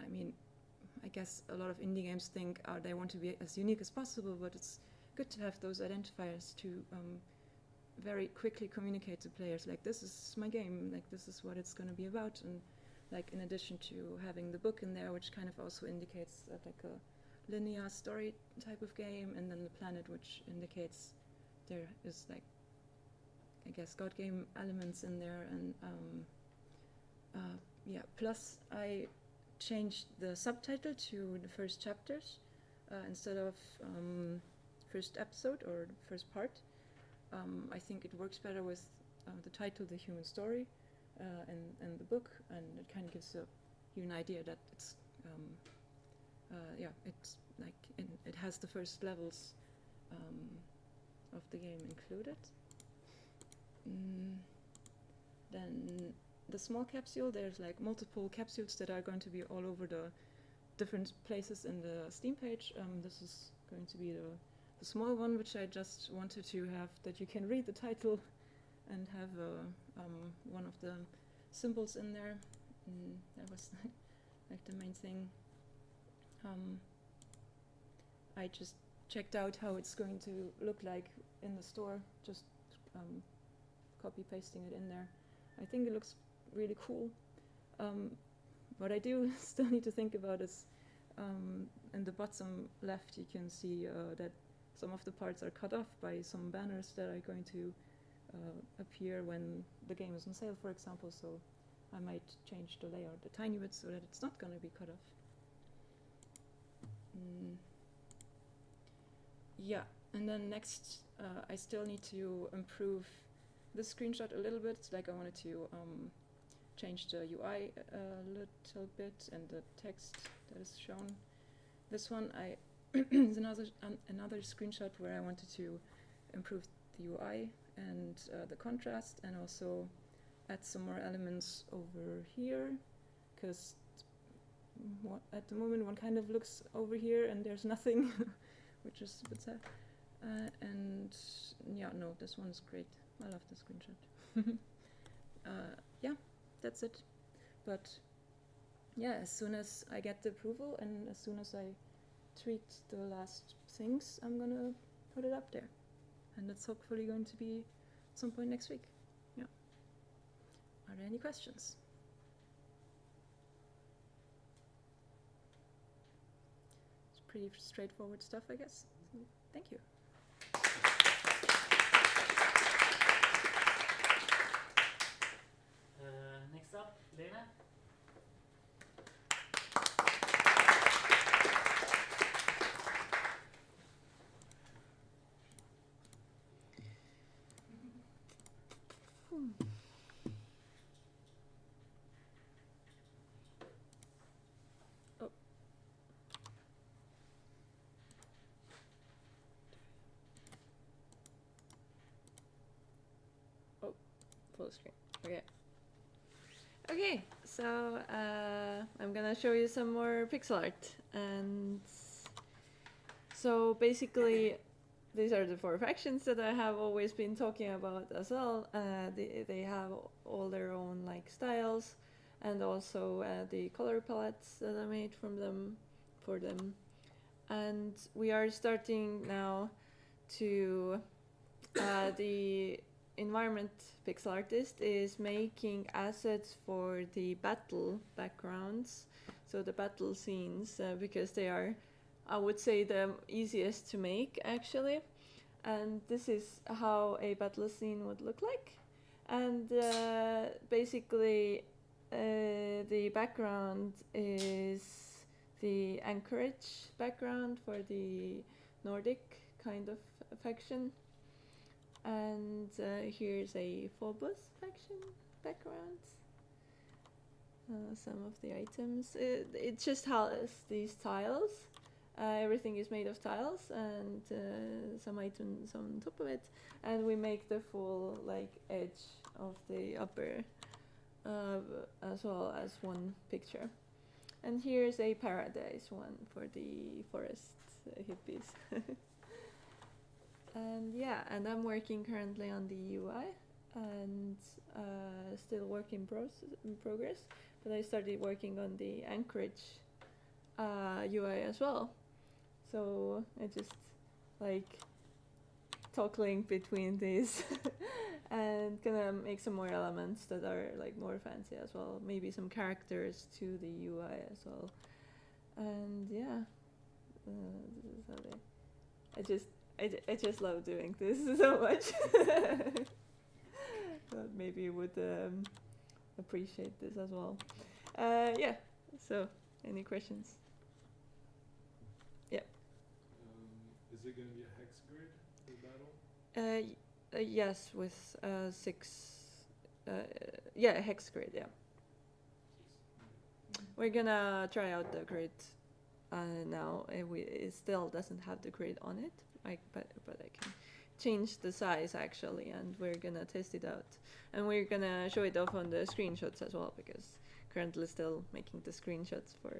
I mean, I guess a lot of indie games think they want to be as unique as possible, but it's good to have those identifiers to very quickly communicate to players, like, this is my game, like, this is what it's going to be about. And like, in addition to having the book in there, which kind of also indicates that like a linear story type of game, and then the planet, which indicates there is like, I guess, god game elements in there. And yeah, plus I changed the subtitle to the first chapters instead of first episode or the first part. I think it works better with the title, The Human Story, and the book, and it kind of gives you an idea that it's yeah, it's like it has the first levels of the game included. Then the small capsule, there's like multiple capsules that are going to be all over the different places in the Steam page. This is going to be the the small one, which I just wanted to have that you can read the title and have one of the symbols in there. That was like the main thing. I just checked out how it's going to look like in the store, just copy pasting it in there. I think it looks really cool. What I do still need to think about is in the bottom left you can see that some of the parts are cut off by some banners that are going to appear when the game is on sale, for example, so I might change the layout a tiny bit so that it's not going to be cut off. Yeah, and then next I still need to improve the screenshot a little bit. Like I wanted to change the UI a little bit and the text that is shown. This one is another screenshot where I wanted to improve the UI and the contrast, and also add some more elements over here, because at the moment one kind of looks over here and there's nothing, which is a bit sad. And yeah, no, this one is great. I love the screenshot. Yeah, that's it. But yeah, as soon as I get the approval and as soon as I tweaked the last things, I'm gonna put it up there. And it's hopefully going to be some point next week. Yeah. Are there any questions? It's pretty straightforward stuff, I guess. So, thank you. Next up, Lena. Full screen. Okay. Okay, so I'm gonna show you some more pixel art, and so basically these are the 4 factions that I have always been talking about as well. They have all their own like styles, and also the color palettes that I made from them for them. And we are starting now to the environment pixel artist is making assets for the battle backgrounds, so the battle scenes, because they are, I would say, the easiest to make actually. And this is how a battle scene would look like. And basically the background is the Anchorage background for the Nordic kind of faction. And here's a Phobos faction background. Some of the items. It just has these tiles. Everything is made of tiles, and some items on top of it. And we make the full like edge of the upper as well as one picture. And here's a paradise one for the forest hippies. And yeah, and I'm working currently on the UI, and still work in progress. But I started working on the Anchorage UI as well. So I just like toggling between these and gonna make some more elements that are like more fancy as well. Maybe some characters to the UI as well. And yeah, this is how they. I just love doing this so much. But maybe you would appreciate this as well. Yeah, so any questions? Yeah. Is it going to be a hex grid for battle? Yes, with 6. Yeah, hex grid, yeah. We're gonna try out the grid now. It still doesn't have the grid on it. But I can change the size actually, and we're gonna test it out, and we're gonna show it off on the screenshots as well, because currently still making the screenshots for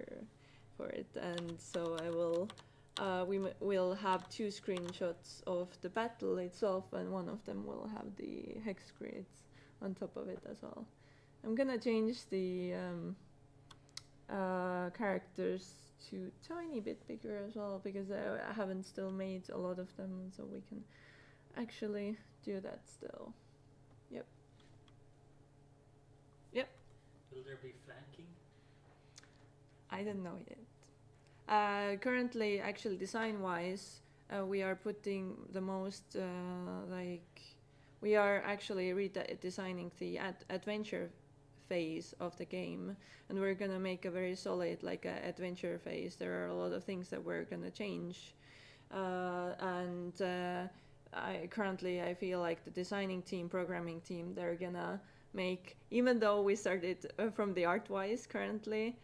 it. And so I will will have 2 screenshots of the battle itself, and one of them will have the hex grids on top of it as well. I'm gonna change the characters to tiny bit bigger as well, because I haven't still made a lot of them, so we can actually do that still. Yep. Yep. Will there be flanking? I don't know yet. Currently, actually, design-wise, we are putting the most we are actually redesigning the adventure phase of the game, and we're gonna make a very solid adventure phase. There are a lot of things that we're gonna change, and I feel like the designing team, programming team, they're gonna make, even though we started from the art-wise currently,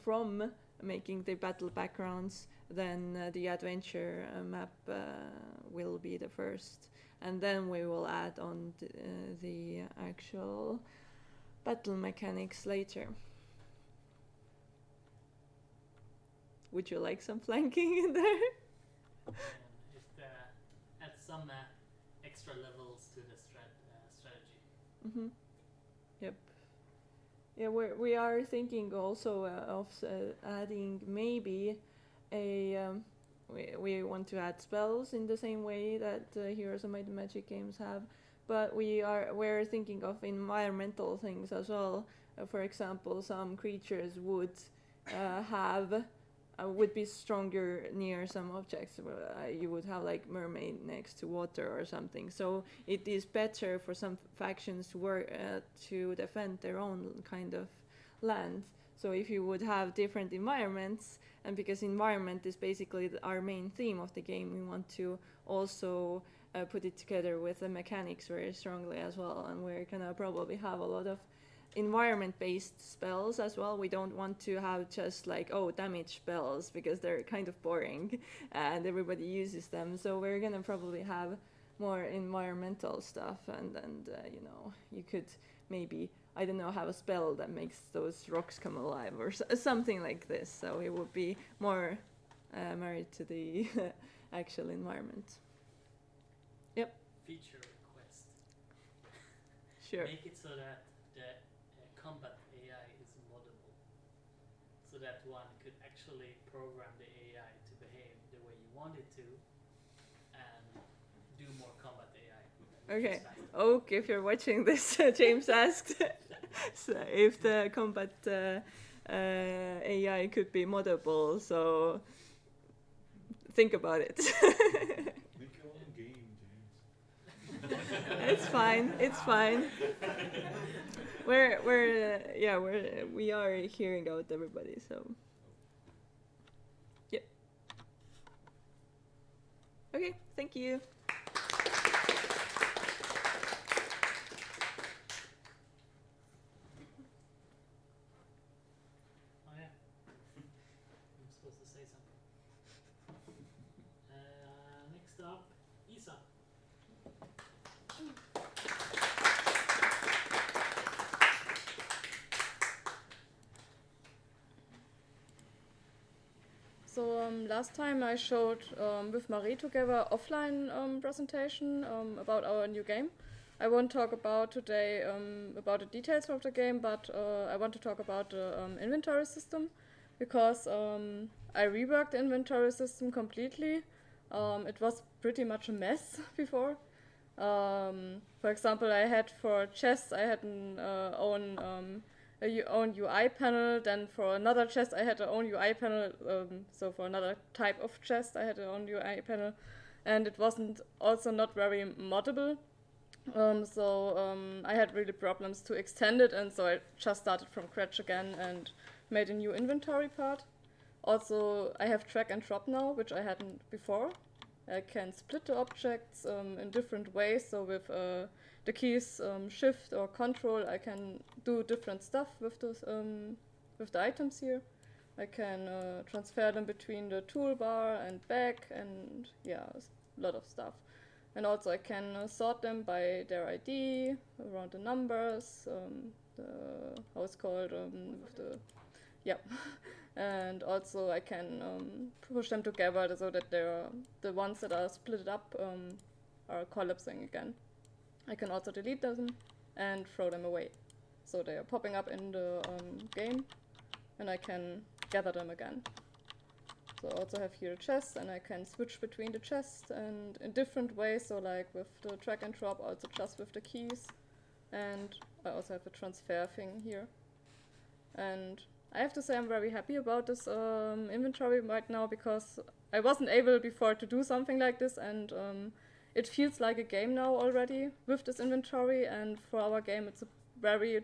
from making the battle backgrounds, then the adventure map will be the first, and then we will add on the actual battle mechanics later. Would you like some flanking in there? If add some extra levels to the strategy. Mm-hmm. Yep. Yeah, we are thinking also of adding maybe a we want to add spells in the same way that Heroes of Might and Magic games have, but we're thinking of environmental things as well. For example, some creatures would would be stronger near some objects. You would have like mermaid next to water or something. So it is better for some factions to work to defend their own kind of land. So if you would have different environments, and because environment is basically our main theme of the game, we want to also put it together with the mechanics very strongly as well. And we're gonna probably have a lot of environment-based spells as well. We don't want to have just like damage spells, because they're kind of boring and everybody uses them. So we're gonna probably have more environmental stuff, and you know, you could maybe, I don't know, have a spell that makes those rocks come alive or something like this. So it would be more married to the actual environment. Yep. Feature request. Sure. Make it so that the combat AI is moddable, so that one could actually program the AI to behave the way you want it to, and do more combat AI. Okay. Oak, if you're watching this, James asked so if the combat AI could be moddable. So think about it. Make your own game, James. It's fine. It's fine. We are hearing out everybody. So. Yep. Okay. Thank you. Oh yeah. I'm supposed to say something. Next up, Isa. So last time I showed with Marie together offline presentation about our new game. I won't talk about today about the details of the game, but I want to talk about the inventory system, because I reworked the inventory system completely. It was pretty much a mess before. For example, I had for chests, I had an own UI panel. Then for another chest, I had an own UI panel. So for another type of chest, I had an own UI panel, and it wasn't also not very moddable. I had really problems to extend it, and so I just started from scratch again and made a new inventory part. Also, I have drag and drop now, which I hadn't before. I can split the objects in different ways. So with the keys Shift or Control, I can do different stuff with those with the items here. I can transfer them between the toolbar and back, and yeah, a lot of stuff. And also I can sort them by their ID, around the numbers, how it's called, with the, yeah. and also I can push them together so that the ones that are split up are collapsing again. I can also delete them and throw them away. So they are popping up in the game, and I can gather them again. So I also have here a chest, and I can switch between the chests and in different ways, so like with the drag and drop, also just with the keys. And I also have a transfer thing here. And I have to say I'm very happy about this inventory right now, because I wasn't able before to do something like this, and it feels like a game now already with this inventory, and for our game it's a very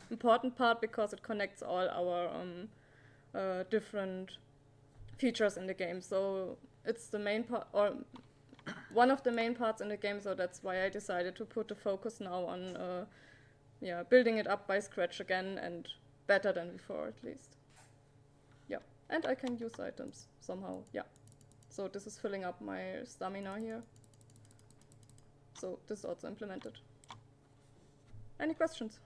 important part because it connects all our different features in the game. So it's the main part, or one of the main parts in the game, so that's why I decided to put the focus now on building it up by scratch again, and better than before at least. Yeah, and I can use items somehow, yeah. So this is filling up my stamina here. So this is also implemented. Any questions?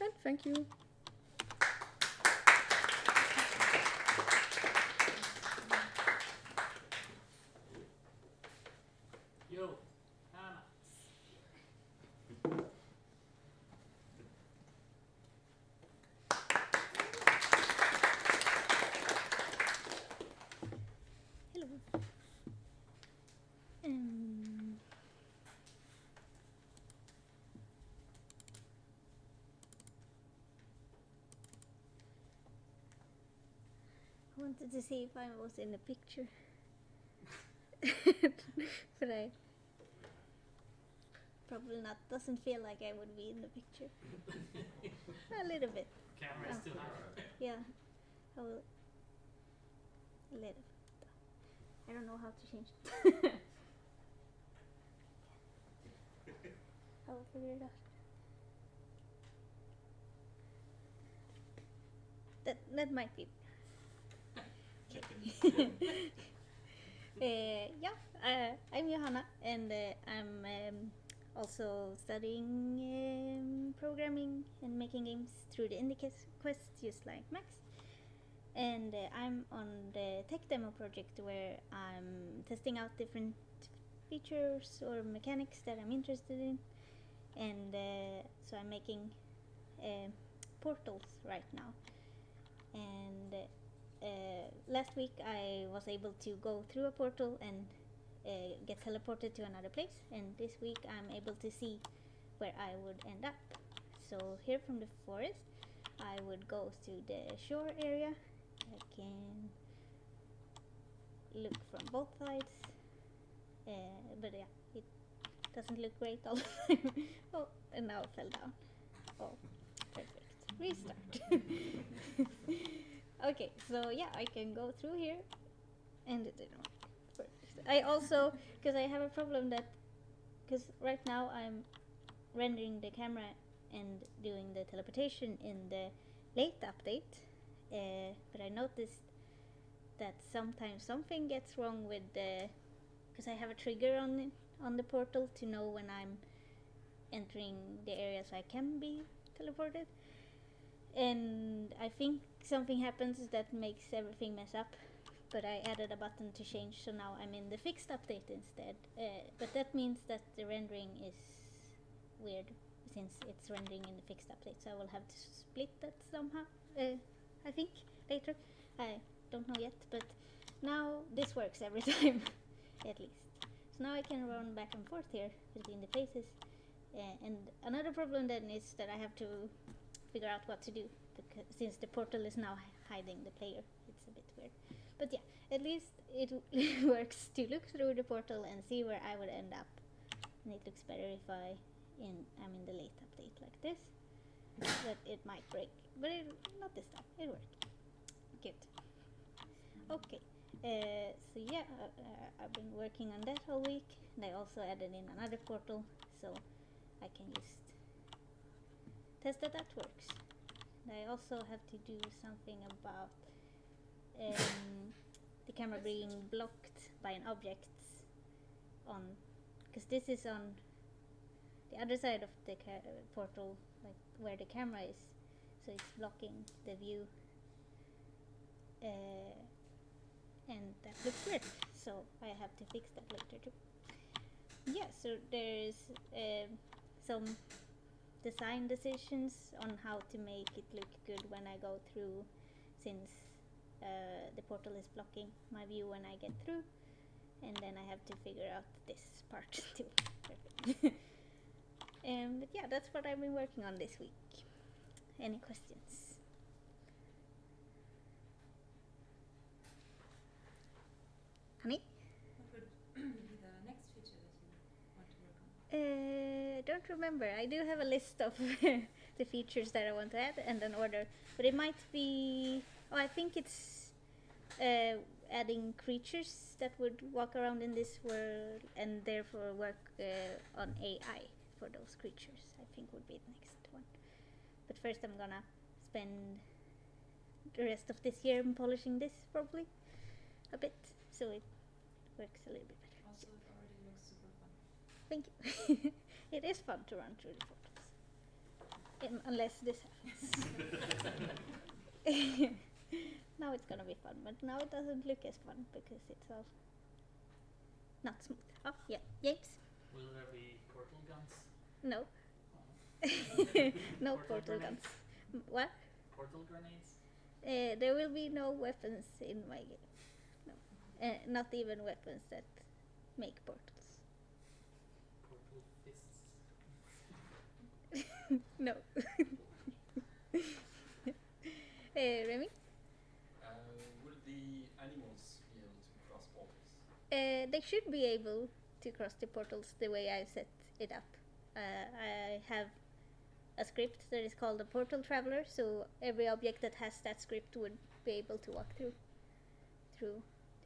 And thank you. Yo, Hannah. Hello. I wanted to see if I was in the picture. But I probably not. Doesn't feel like I would be in the picture. A little bit. Camera is still on. Yeah. I will. A little bit. I don't know how to change it. I will figure it out. That might be. Okay. I'm Johanna, and I'm also studying programming and making games through the Indie Quest, just like Max. And I'm on the tech demo project where I'm testing out different features or mechanics that I'm interested in. And so I'm making portals right now. And last week I was able to go through a portal and get teleported to another place, and this week I'm able to see where I would end up. So here from the forest I would go to the shore area. I can look from both sides, but yeah, it doesn't look great all the time. Oh, and now it fell down. Oh, perfect. Restart. Okay, so yeah, I can go through here, and it didn't work. Perfect. I also, because I have a problem that, because right now I'm rendering the camera and doing the teleportation in the late update, but I noticed that sometimes something gets wrong with the, because I have a trigger on the portal to know when I'm entering the areas I can be teleported. And I think something happens that makes everything mess up, but I added a button to change, so now I'm in the fixed update instead. But that means that the rendering is weird since it's rendering in the fixed update, so I will have to split that somehow, I think, later. I don't know yet, but now this works every time, at least. So now I can run back and forth here between the places. And another problem then is that I have to figure out what to do, because since the portal is now hiding the player, it's a bit weird. But yeah, at least it works to look through the portal and see where I would end up. And it looks better if I'm in the late update like this. But it might break, but not this time. It worked. Good. Okay. So yeah, I've been working on that all week, and I also added in another portal, so I can just test that works. And I also have to do something about the camera being blocked by an object on, because this is on the other side of the portal, like where the camera is. so it's blocking the view. And that looks weird, so I have to fix that later too. Yeah, so there's some design decisions on how to make it look good when I go through, since the portal is blocking my view when I get through, and then I have to figure out this part too. But yeah, that's what I've been working on this week. Any questions? Honey? What would be the next feature that you want to work on? Don't remember. I do have a list of the features that I want to add and an order, but it might be. Oh, I think it's adding creatures that would walk around in this world and therefore work on AI for those creatures. I think would be the next one. But first, I'm gonna spend the rest of this year polishing this probably a bit, so it works a little bit better. Also, it already looks super fun. Thank you. It is fun to run through the portals. Unless this happens. Now it's gonna be fun, but now it doesn't look as fun because it's all not smooth. Oh, yeah. James? Will there be portal guns? No. No portal guns. What? Portal grenades? There will be no weapons in my game. No. Not even weapons that make portals. Portal fists? No. Remy? Will the animals be able to cross portals? They should be able to cross the portals the way I set it up. I have a script that is called a portal traveler, so every object that has that script would be able to walk through the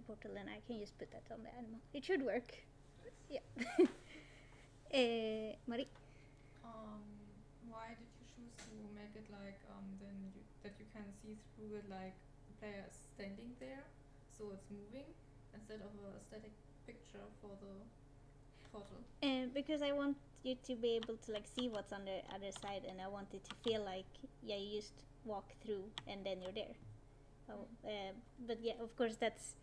portal, and I can just put that on the animal. It should work. Yeah. Marie? Why did you choose to make it like that you can see through it like the player is standing there, so it's moving, instead of a static picture for the portal? Because I want you to be able to like see what's on the other side, and I want it to feel like you just walk through and then you're there. So, but yeah, of course that's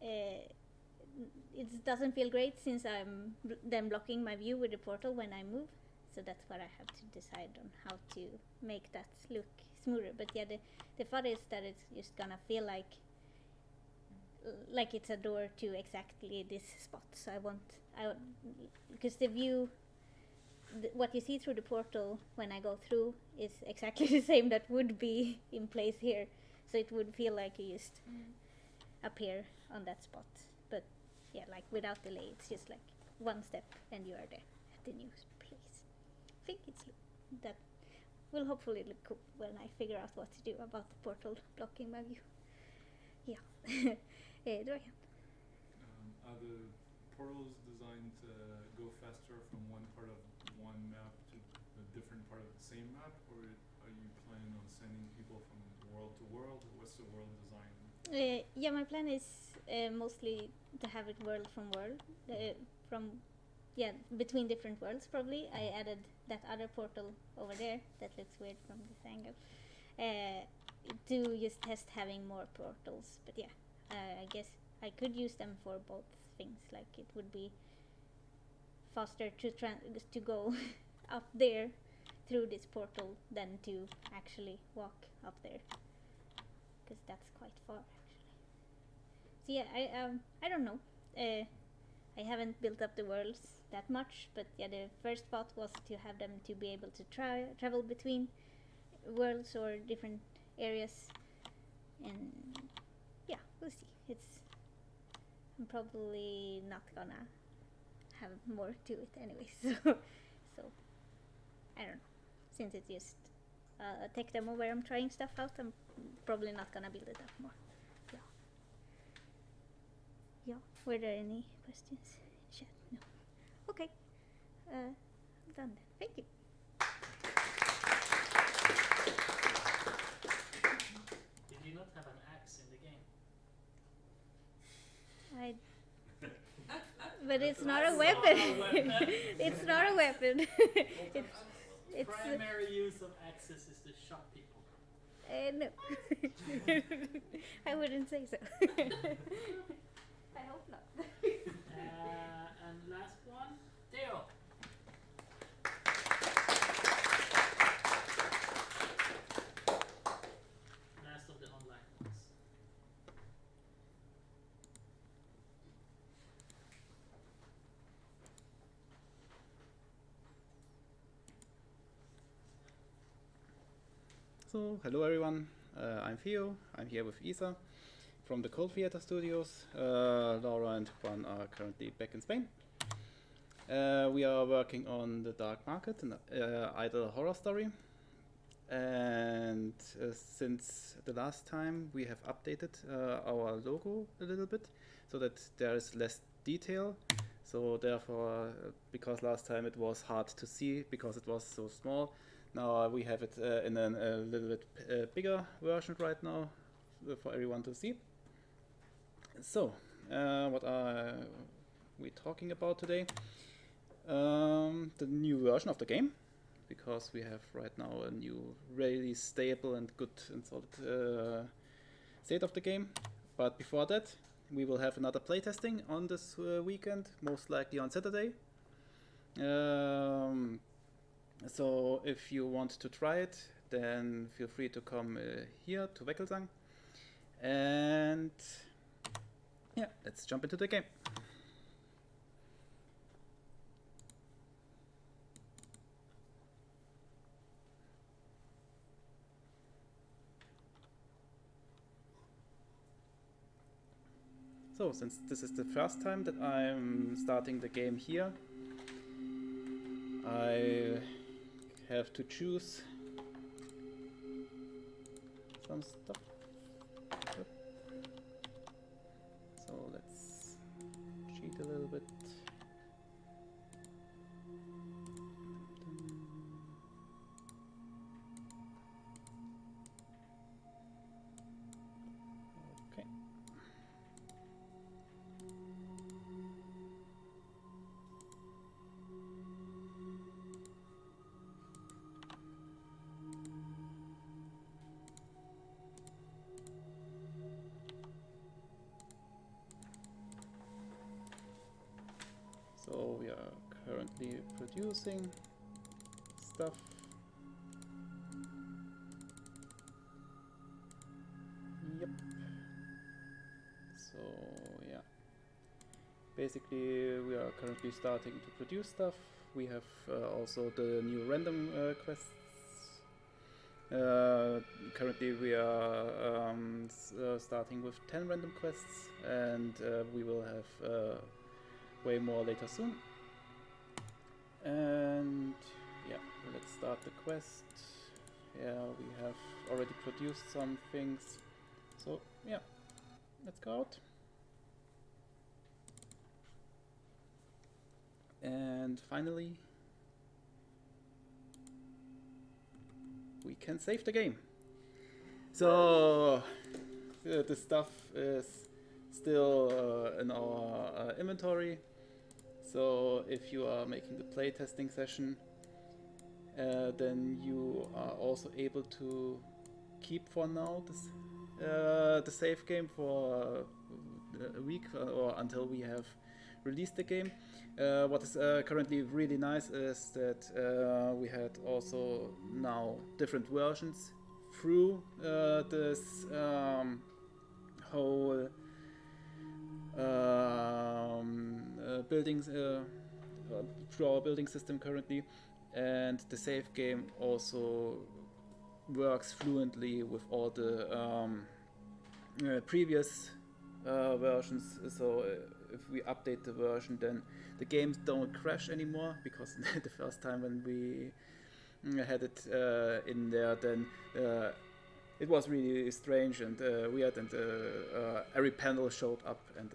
it doesn't feel great since I'm then blocking my view with the portal when I move. So that's what I have to decide on, how to make that look smoother. But yeah, the fun is that it's just gonna feel like it's a door to exactly this spot. So I want because the view, what you see through the portal when I go through is exactly the same that would be in place here. So it would feel like you just appear on that spot. But yeah, like without delay, it's just like one step and you are there at the new place. I think that will hopefully look cool when I figure out what to do about the portal blocking my view. Yeah. Dorian? Are the portals designed to go faster from one part of one map to a different part of the same map, or are you planning on sending people from world to world, or what's the world design? Yeah, my plan is mostly to have it world from world, between different worlds probably. I added that other portal over there that looks weird from this angle to just test having more portals. But yeah, I guess I could use them for both things. Like it would be faster to go up there through this portal than to actually walk up there, because that's quite far actually. So yeah, I don't know. I haven't built up the worlds that much, but yeah, the first thought was to have them to be able to travel between worlds or different areas, and yeah, we'll see. I'm probably not gonna have more to it anyway, so I don't know. Since it's just a tech demo where I'm trying stuff out, I'm probably not gonna build it up more. Yeah. Were there any questions in chat? No. Okay. I'm done then. Thank you. Did you not have an axe in the game? But it's not a weapon. It's not a weapon. It's primary use of access is to shock people. no. I wouldn't say so. I hope not. And last one, Theo. Last of the online ones. So, hello everyone, I'm Theo, I'm here with Isa from the Cold Theater Studios. Laura and Juan are currently back in Spain. We are working on The Dark Market, an idle horror story. And since the last time we have updated our logo a little bit so that there is less detail. So therefore, because last time it was hard to see because it was so small, now we have it in a little bit bigger version right now for everyone to see. So, what are we talking about today? The new version of the game, because we have right now a new, really stable and good and solid state of the game. But before that, we will have another playtesting on this weekend, most likely on Saturday. So if you want to try it, then feel free to come here to Weckelsang. And yeah, let's jump into the game. So, since this is the first time that I'm starting the game here, I have to choose some stuff. Yep. So let's cheat a little bit. Okay. So we are currently producing stuff. Yep. So yeah. Basically we are currently starting to produce stuff. We have also the new random quests. Currently we are starting with 10 random quests, and we will have way more later soon. And yeah, let's start the quest. Yeah, we have already produced some things. So yeah, let's go out. And finally, we can save the game. So the stuff is still in our inventory. So if you are making the playtesting session, then you are also able to keep for now this, the save game for a week or until we have released the game. What is currently really nice is that we had also now different versions through this whole buildings through our building system currently, and the save game also works fluently with all the previous versions. So if we update the version, then the games don't crash anymore, because the first time when we had it in there, then it was really strange and weird, and every panel showed up, and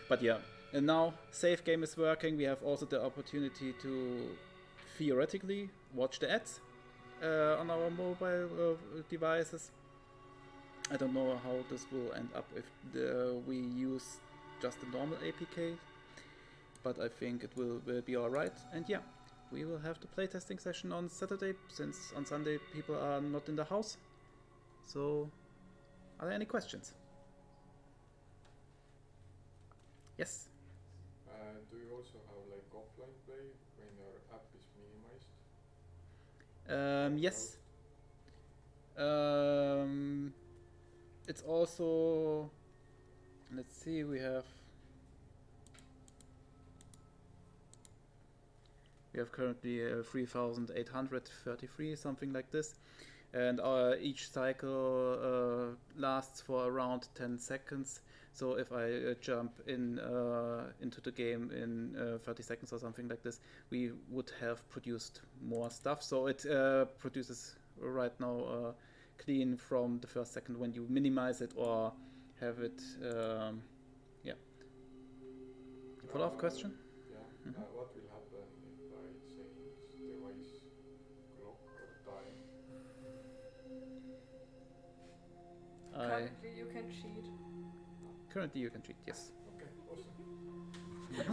but yeah, and now save game is working. We have also the opportunity to theoretically watch the ads on our mobile devices. I don't know how this will end up if we use just the normal APK, but I think it will be alright. And yeah, we will have the playtesting session on Saturday, since on Sunday people are not in the house. So, are there any questions? Yes? Do you also have like offline play when your app is minimized? Yes. It's also, let's see, we have currently 3,833, something like this, and each cycle lasts for around 10 seconds. So if I jump into the game in 30 seconds or something like this, we would have produced more stuff. So it produces right now clean from the first second when you minimize it or have it. Yeah. Follow-up question? Yeah. What will happen if I change the voice clock or time? Currently, you can cheat. Currently, you can cheat. Yes. Okay.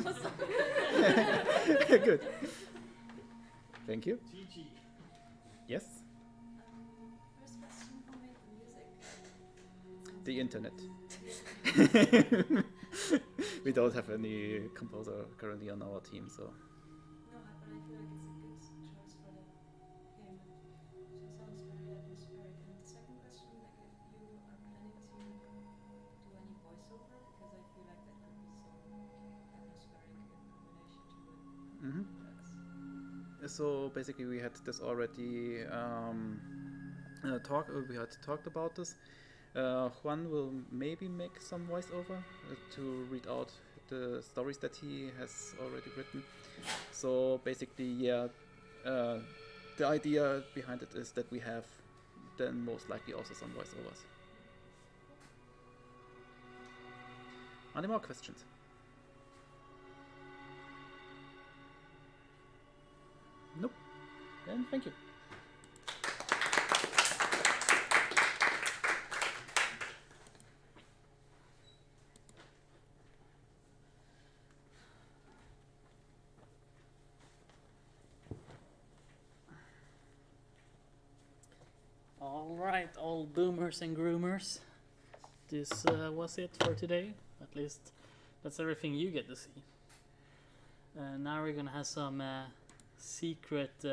Awesome. Good. Thank you. GG. Yes. First question, who made the music? The internet. We don't have any composer currently on our team, so. No, but I feel like it's a good choice for the game. So it sounds very atmospheric. And the second question, like if you are planning to do any voiceover, because I feel like that could be so atmospheric in combination to the tracks. So basically, we had this already we had talked about this. Juan will maybe make some voiceover to read out the stories that he has already written. So basically, yeah, the idea behind it is that we have then most likely also some voiceovers. Any more questions? Nope. Then thank you. Alright, all boomers and groomers. This was it for today. At least that's everything you get to see. Now we're gonna have some secret